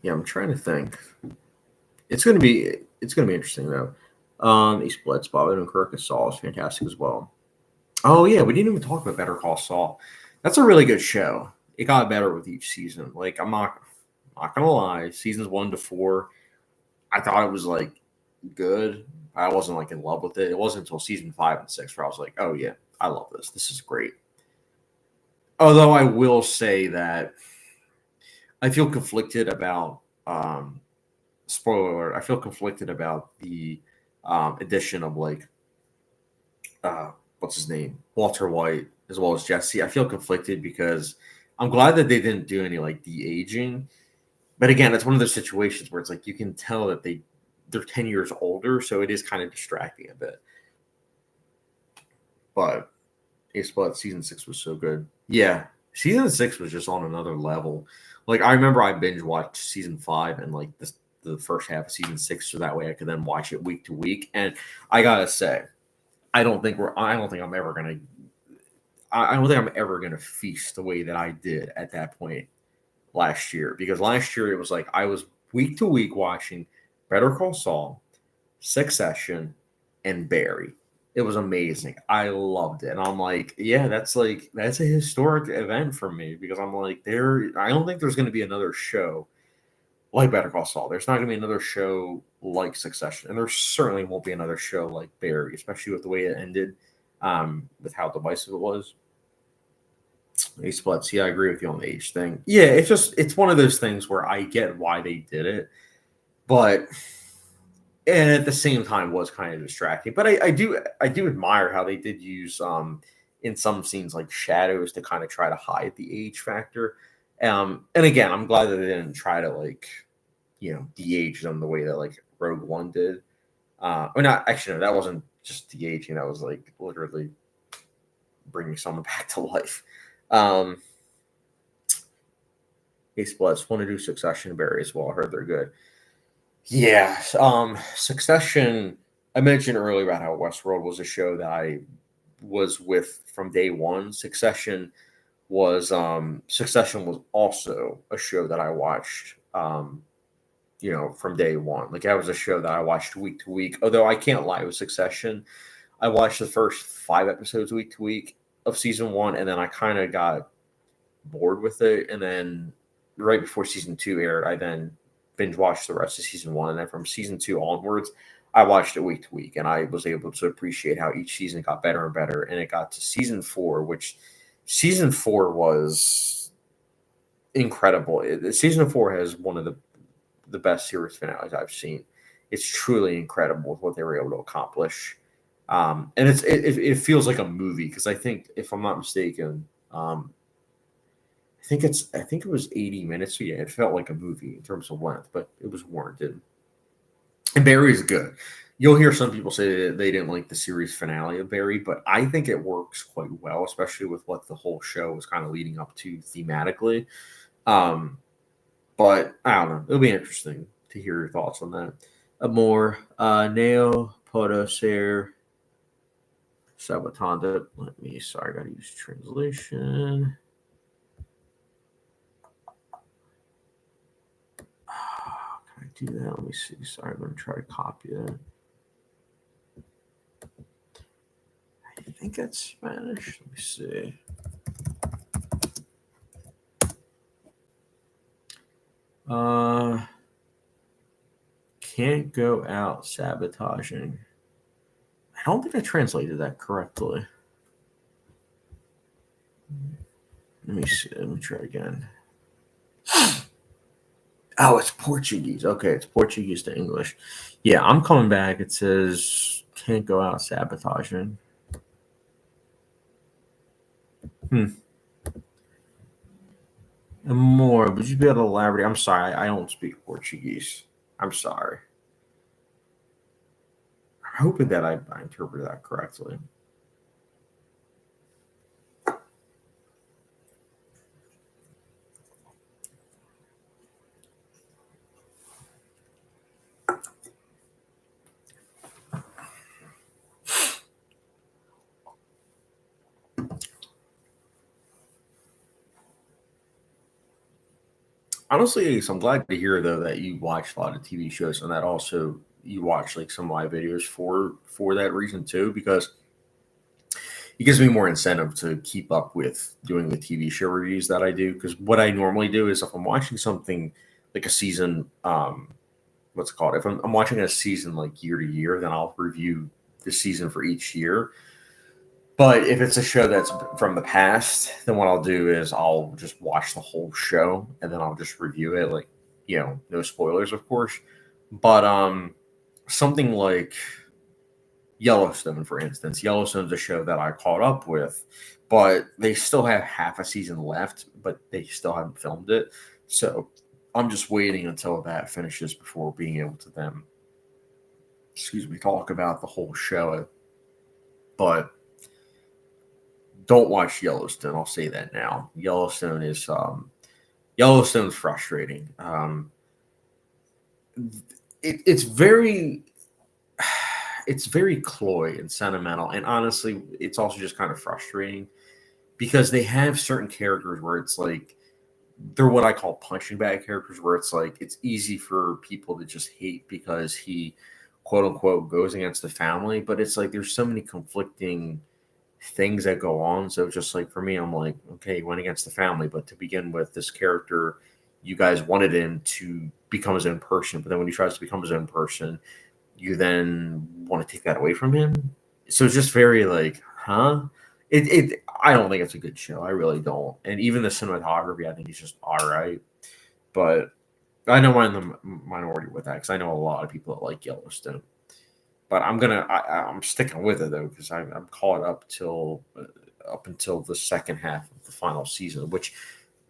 yeah, I'm trying to think. It's gonna be interesting though. East Bloods, Bob and Kirk and Saul is fantastic as well. Oh yeah, we didn't even talk about Better Call Saul. That's a really good show. It got better with each season. Like I'm not gonna lie, seasons 1 to 4, I thought it was like good. I wasn't like in love with it. It wasn't until season 5 and 6 where I was like, oh yeah, I love this. This is great. Although I will say that I feel conflicted about spoiler alert, I feel conflicted about the addition of like what's his name, Walter White, as well as Jesse. I feel conflicted because I'm glad that they didn't do any like de aging, but again, it's one of those situations where it's like you can tell that they're 10 years older, so it is kind of distracting a bit. But Ace Blood season 6 was so good. Yeah, season 6 was just on another level. Like I remember I binge watched season 5 and like the first half of season 6, so that way I could then watch it week to week. And I gotta say, I don't think I'm ever gonna. I don't think I'm ever gonna feast the way that I did at that point last year because last year it was like I was week to week watching Better Call Saul, Succession, and Barry. It was amazing. I loved it. And I'm like, yeah, that's a historic event for me because I'm like, I don't think there's gonna be another show like Better Call Saul. There's not gonna be another show like Succession. And there certainly won't be another show like Barry, especially with the way it ended, with how divisive it was. A splits. Yeah, I agree with you on the age thing. Yeah, it's one of those things where I get why they did it, but and at the same time was kind of distracting. But I do admire how they did use in some scenes like shadows to kind of try to hide the age factor. And again, I'm glad that they didn't try to like de-age them the way that like Rogue One did. Or not actually no, that wasn't just de-aging, that was like literally bringing someone back to life. Um Ace Bloods want to do Succession Barry as well. I heard they're good. Yeah. Succession. I mentioned earlier about how Westworld was a show that I was with from day one. Succession was also a show that I watched from day one. Like that was a show that I watched week to week. Although I can't lie with Succession, I watched the first 5 episodes week to week of season 1, and then I kind of got bored with it, and then right before season 2 aired, I then binge watched the rest of season 1, and then from season 2 onwards, I watched it week to week, and I was able to appreciate how each season got better and better. And it got to season 4, which season 4 was incredible. Season 4 has one of the best series finales I've seen. It's truly incredible what they were able to accomplish. And it feels like a movie because I think, if I'm not mistaken, I think it was 80 minutes. So yeah, it felt like a movie in terms of length, but it was warranted. And Barry is good. You'll hear some people say that they didn't like the series finale of Barry, but I think it works quite well, especially with what the whole show was kind of leading up to thematically. Um, but I don't know. It'll be interesting to hear your thoughts on that. Amor, Neo, Podoser, Sabatanda. Sorry, I gotta use translation. Can I do that? Let me see. Sorry, I'm gonna try to copy that. I think that's Spanish. Let me see. Can't go out sabotaging. I don't think I translated that correctly. Let me see. Let me try again. Oh, it's Portuguese. Okay, it's Portuguese to English. Yeah, I'm coming back. It says can't go out sabotaging. And more. Would you be able to elaborate? I'm sorry, I don't speak Portuguese. I'm sorry. I'm hoping that I interpreted that correctly. Honestly, Ace, I'm glad to hear though that you watch a lot of TV shows and that also you watch like some live videos for that reason too, because it gives me more incentive to keep up with doing the TV show reviews that I do. Because what I normally do is if I'm watching something like a season, what's it called? If I'm watching a season like year to year, then I'll review the season for each year. But if it's a show that's from the past, then what I'll do is I'll just watch the whole show and then I'll just review it, like, no spoilers, of course. But something like Yellowstone, for instance, Yellowstone's a show that I caught up with, but they still have half a season left, but they still haven't filmed it. So I'm just waiting until that finishes before being able to then, talk about the whole show. But don't watch Yellowstone. I'll say that now. Yellowstone's frustrating. It's very it's very cloy and sentimental, and honestly, it's also just kind of frustrating because they have certain characters where it's like they're what I call punching bag characters, where it's like it's easy for people to just hate because he quote unquote goes against the family, but it's like there's so many conflicting things that go on. So just like for me, I'm like, okay, he went against the family, but to begin with, this character, you guys wanted him to become his own person, but then when he tries to become his own person, you then want to take that away from him. So it's just very like, huh? I don't think it's a good show. I really don't. And even the cinematography, I think is just all right. But I know I'm in the minority with that because I know a lot of people that like Yellowstone. But I'm sticking with it though because I'm caught up until the second half of the final season, which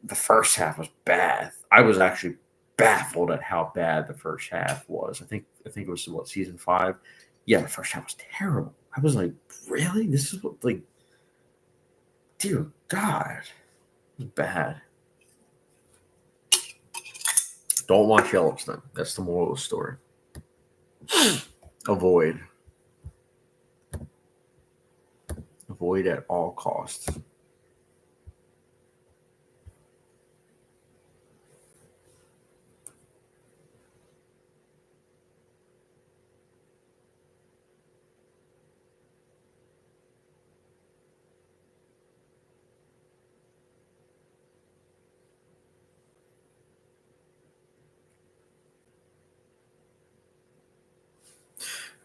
the first half was bad. I was actually baffled at how bad the first half was. I think it was what, season 5. Yeah, the first half was terrible. I was like, really? This is what, like, dear God, it was bad. Don't watch Yellowstone. That's the moral of the story. Avoid. Avoid at all costs.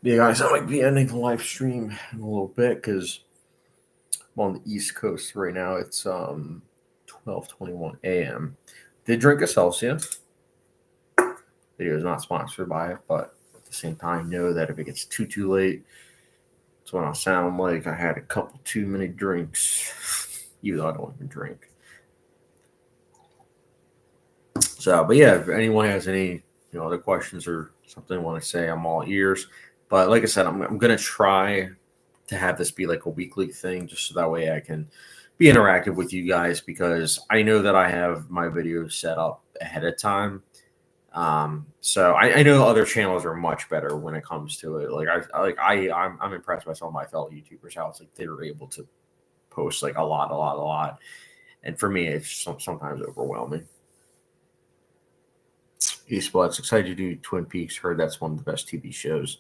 Yeah, guys, I might be ending the live stream in a little bit because I'm on the East Coast right now. It's 12:21 a.m. Did drink a Celsius. Video is not sponsored by it, but at the same time, know that if it gets too late, it's when I'll sound like I had a couple too many drinks, even though I don't even drink. So, but yeah, if anyone has any other questions or something they want to say, I'm all ears. But like I said, I'm gonna try to have this be like a weekly thing, just so that way I can be interactive with you guys because I know that I have my videos set up ahead of time. So I know other channels are much better when it comes to it. I'm impressed by some of my fellow YouTubers how it's like they were able to post like a lot, and for me it's sometimes overwhelming. Eastblood's excited to do Twin Peaks. Heard that's one of the best TV shows.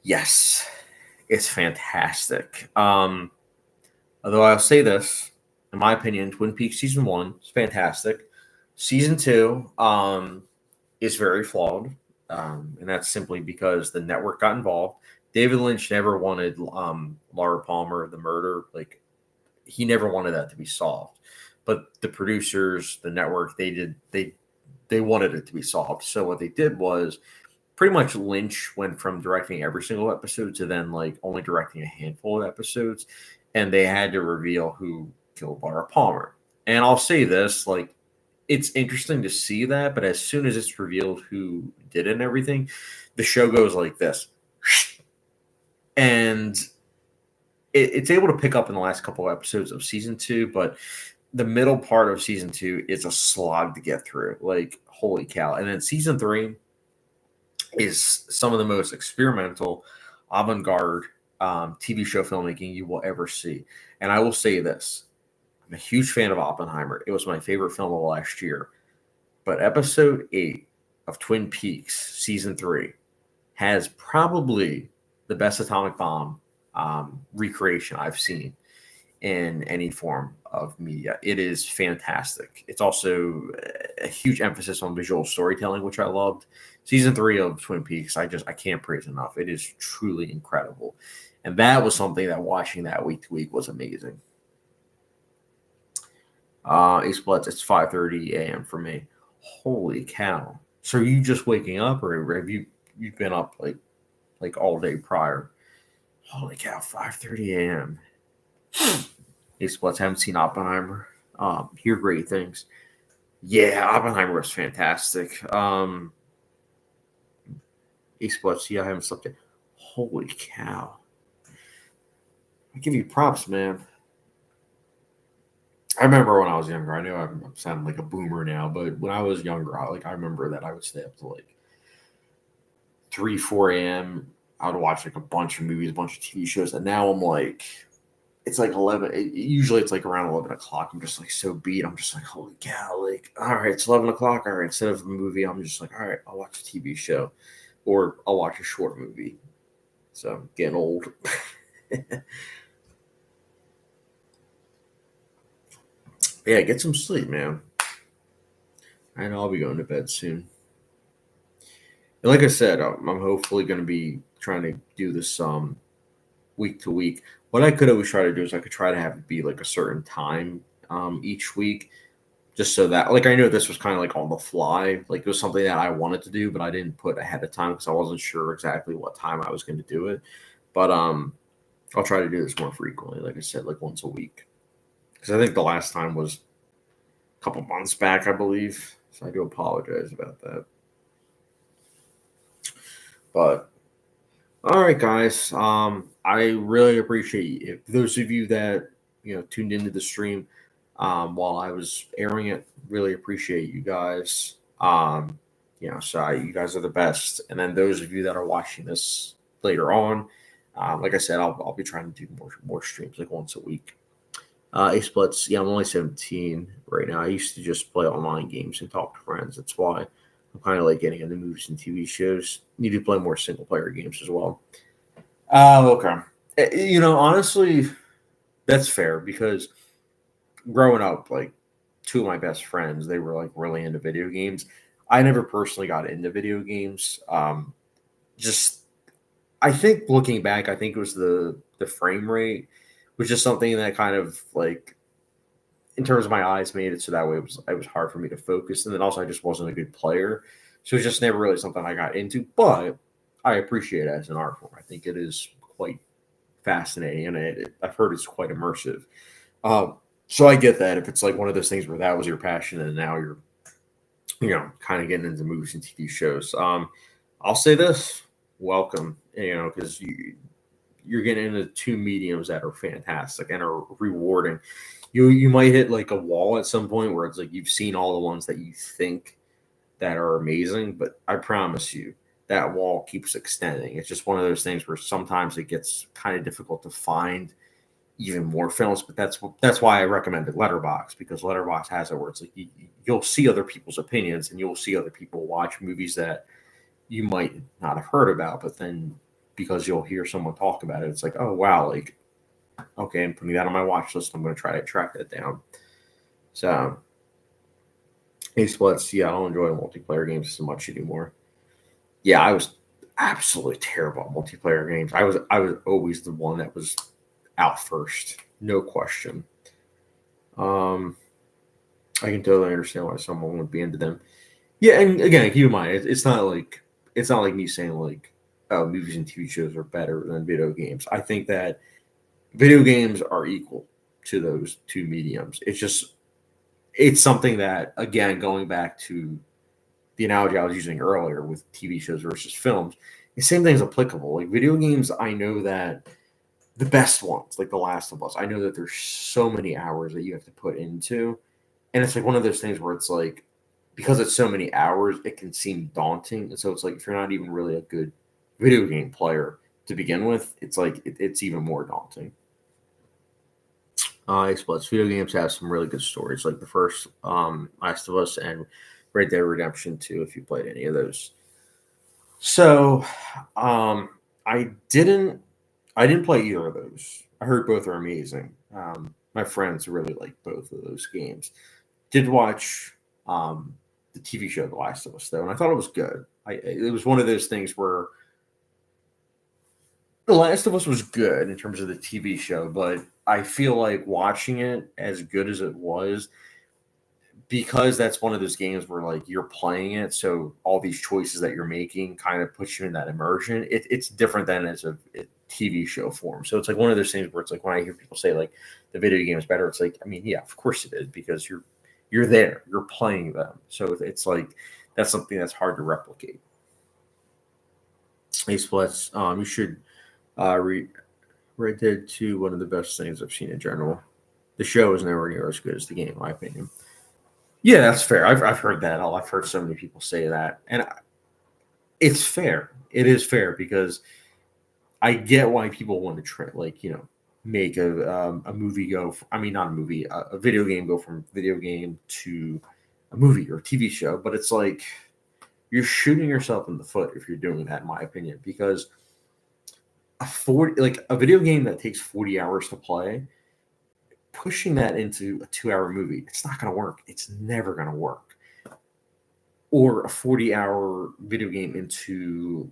Yes, it's fantastic. Although I'll say this, in my opinion, Twin Peaks season 1 is fantastic. Season 2 is very flawed, and that's simply because the network got involved. David Lynch never wanted Laura Palmer, the murder, like he never wanted that to be solved. But the producers, the network, they wanted it to be solved. So what they did was pretty much Lynch went from directing every single episode to then like only directing a handful of episodes, and they had to reveal who killed Laura Palmer. And I'll say this, like it's interesting to see that, but as soon as it's revealed who did it and everything, the show goes like this. And it's able to pick up in the last couple of episodes of season 2, but the middle part of season 2 is a slog to get through. Like, holy cow. And then season 3 is some of the most experimental, avant-garde TV show filmmaking you will ever see. And I will say this. I'm a huge fan of Oppenheimer. It was my favorite film of last year. But episode 8 of Twin Peaks, season 3, has probably the best atomic bomb recreation I've seen in any form of media. It is fantastic. It's also a huge emphasis on visual storytelling, which I loved. Season 3 of Twin Peaks, I can't praise enough. It is truly incredible. And that was something that watching that week to week was amazing. Ace Bloods, it's 5:30 a.m. for me. Holy cow. So are you just waking up or have you've been up like all day prior? Holy cow, 5:30 a.m. Ace Bloods, haven't seen Oppenheimer. Hear great things. Yeah, Oppenheimer was fantastic. Ace Bloods, yeah, I haven't slept yet. Holy cow. I give you props, man. I remember when I was younger. I know I'm sounding like a boomer now, but when I was younger, I remember that I would stay up to like 3, 4 a.m. I would watch like a bunch of movies, a bunch of TV shows, and now I'm like, it's like 11. Usually it's like around 11 o'clock. I'm just like so beat. I'm just like, holy cow! Like, all right, it's 11 o'clock. All right, instead of a movie, I'm just like, all right, I'll watch a TV show, or I'll watch a short movie. So I'm getting old. Yeah, get some sleep, man. I know I'll be going to bed soon. And like I said, I'm hopefully going to be trying to do this week to week. What I could always try to do is I could try to have it be like a certain time each week, just so that like I know this was kind of like on the fly, like it was something that I wanted to do, but I didn't put ahead of time because I wasn't sure exactly what time I was going to do it. But I'll try to do this more frequently, like I said, like once a week, because I think the last time was a couple months back, I believe. So I do apologize about that. But all right, guys. I really appreciate it. Those of you that tuned into the stream while I was airing it. Really appreciate you guys. You guys are the best. And then those of you that are watching this later on, like I said, I'll be trying to do more streams like once a week. Ace Splits, yeah, I'm only 17 right now. I used to just play online games and talk to friends. That's why I'm kind of like getting into movies and TV shows. Need to play more single player games as well. Okay. Honestly, that's fair because growing up, like two of my best friends, they were like really into video games. I never personally got into video games. Just I think looking back, I think it was the frame rate, which is something that kind of like in terms of my eyes made it so that way it was hard for me to focus, and then also I just wasn't a good player, so it's just never really something I got into. But I appreciate it as an art form. I think it is quite fascinating, and I've heard it's quite immersive. Um, so I get that if it's like one of those things where that was your passion and now you're kind of getting into movies and TV shows. I'll say this: welcome, because you're getting into two mediums that are fantastic and are rewarding. You might hit like a wall at some point where it's like you've seen all the ones that you think that are amazing, but I promise you that wall keeps extending. It's just one of those things where sometimes it gets kind of difficult to find even more films, but that's why I recommended Letterboxd, because Letterboxd has it where it's like you'll see other people's opinions and you'll see other people watch movies that you might not have heard about, but then because you'll hear someone talk about it, it's like, oh wow, like okay, I'm putting that on my watch list. I'm going to try to track that down. So, hey, Splits, yeah, I don't enjoy multiplayer games so much anymore. Yeah, I was absolutely terrible at multiplayer games. I was always the one that was out first, no question. Um, I can totally understand why someone would be into them. Yeah, and again, keep in mind, it's not like me saying like, oh, movies and TV shows are better than video games. I think that video games are equal to those two mediums. It's something that, again, going back to the analogy I was using earlier with TV shows versus films, the same thing is applicable. Like video games, I know that the best ones, like The Last of Us, I know that there's so many hours that you have to put into, and it's like one of those things where it's like because it's so many hours, it can seem daunting, and so it's like if you're not even really a good video game player to begin with, it's like it's even more daunting. Xbox video games have some really good stories, like the first Last of Us and Red Dead Redemption 2, if you played any of those. So, um, I didn't I didn't play either of those. I heard both are amazing. My friends really like both of those games. Did watch the TV show The Last of Us though, and I thought it was good. It was one of those things where The Last of Us was good in terms of the TV show, but I feel like watching it as good as it was, because that's one of those games where like you're playing it, so all these choices that you're making kind of puts you in that immersion. It's different than as a TV show form. So it's like one of those things where it's like when I hear people say like the video game is better, it's like I mean yeah, of course it is because you're there, you're playing them. So it's like that's something that's hard to replicate. Hey Splits, you should read Red Dead 2, one of the best things I've seen in general. The show is nowhere near as good as the game, in my opinion. Yeah, that's fair. I've heard that. I've heard so many people say that, and it's fair. It is fair because I get why people want to make a movie go. I mean, not a movie, a video game go from video game to a movie or a TV show. But it's like you're shooting yourself in the foot if you're doing that, in my opinion, because a video game that takes 40 hours to play, pushing that into a 2 hour movie, it's not going to work. It's never going to work. Or a 40-hour video game into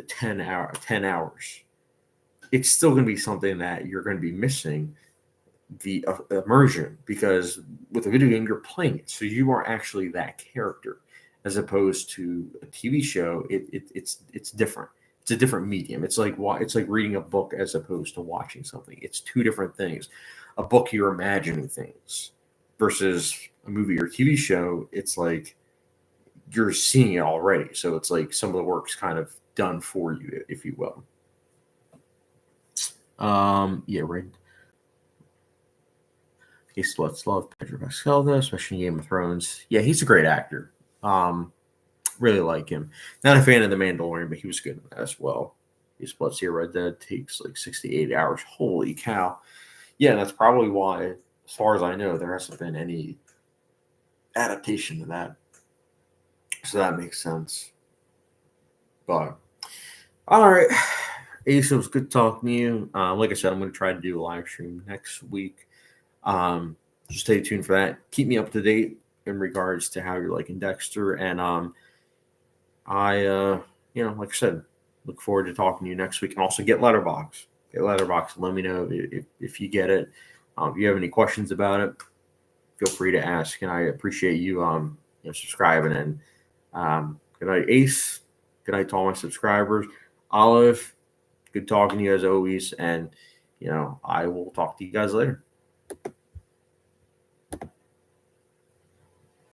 10 hours. It's still going to be something that you're going to be missing the immersion, because with a video game you're playing it, so you are actually that character, as opposed to a TV show. It's different. It's a different medium. It's like reading a book as opposed to watching something. It's two different things. A book, you're imagining things, versus a movie or TV show. It's like you're seeing it already. So it's like some of the work's kind of done for you, if you will. Yeah, right. Let's love Pedro Pascal though, especially in Game of Thrones. Yeah, he's a great actor. Um, really like him. Not a fan of The Mandalorian, but he was good in that as well. He's Let's see, Red Dead takes like 68 hours. Holy cow. Yeah, that's probably why, as far as I know, there hasn't been any adaptation to that. So that makes sense. But all right. Ace, it was good talking to you. Like I said, I'm going to try to do a live stream next week. Just stay tuned for that. Keep me up to date in regards to how you're liking Dexter. And I like I said, look forward to talking to you next week. And also get Letterboxd. Get Letterboxd. Let me know if you get it. If you have any questions about it, feel free to ask. And I appreciate you, subscribing. And good night, Ace. Good night to all my subscribers. Olive, good talking to you as always. And, I will talk to you guys later.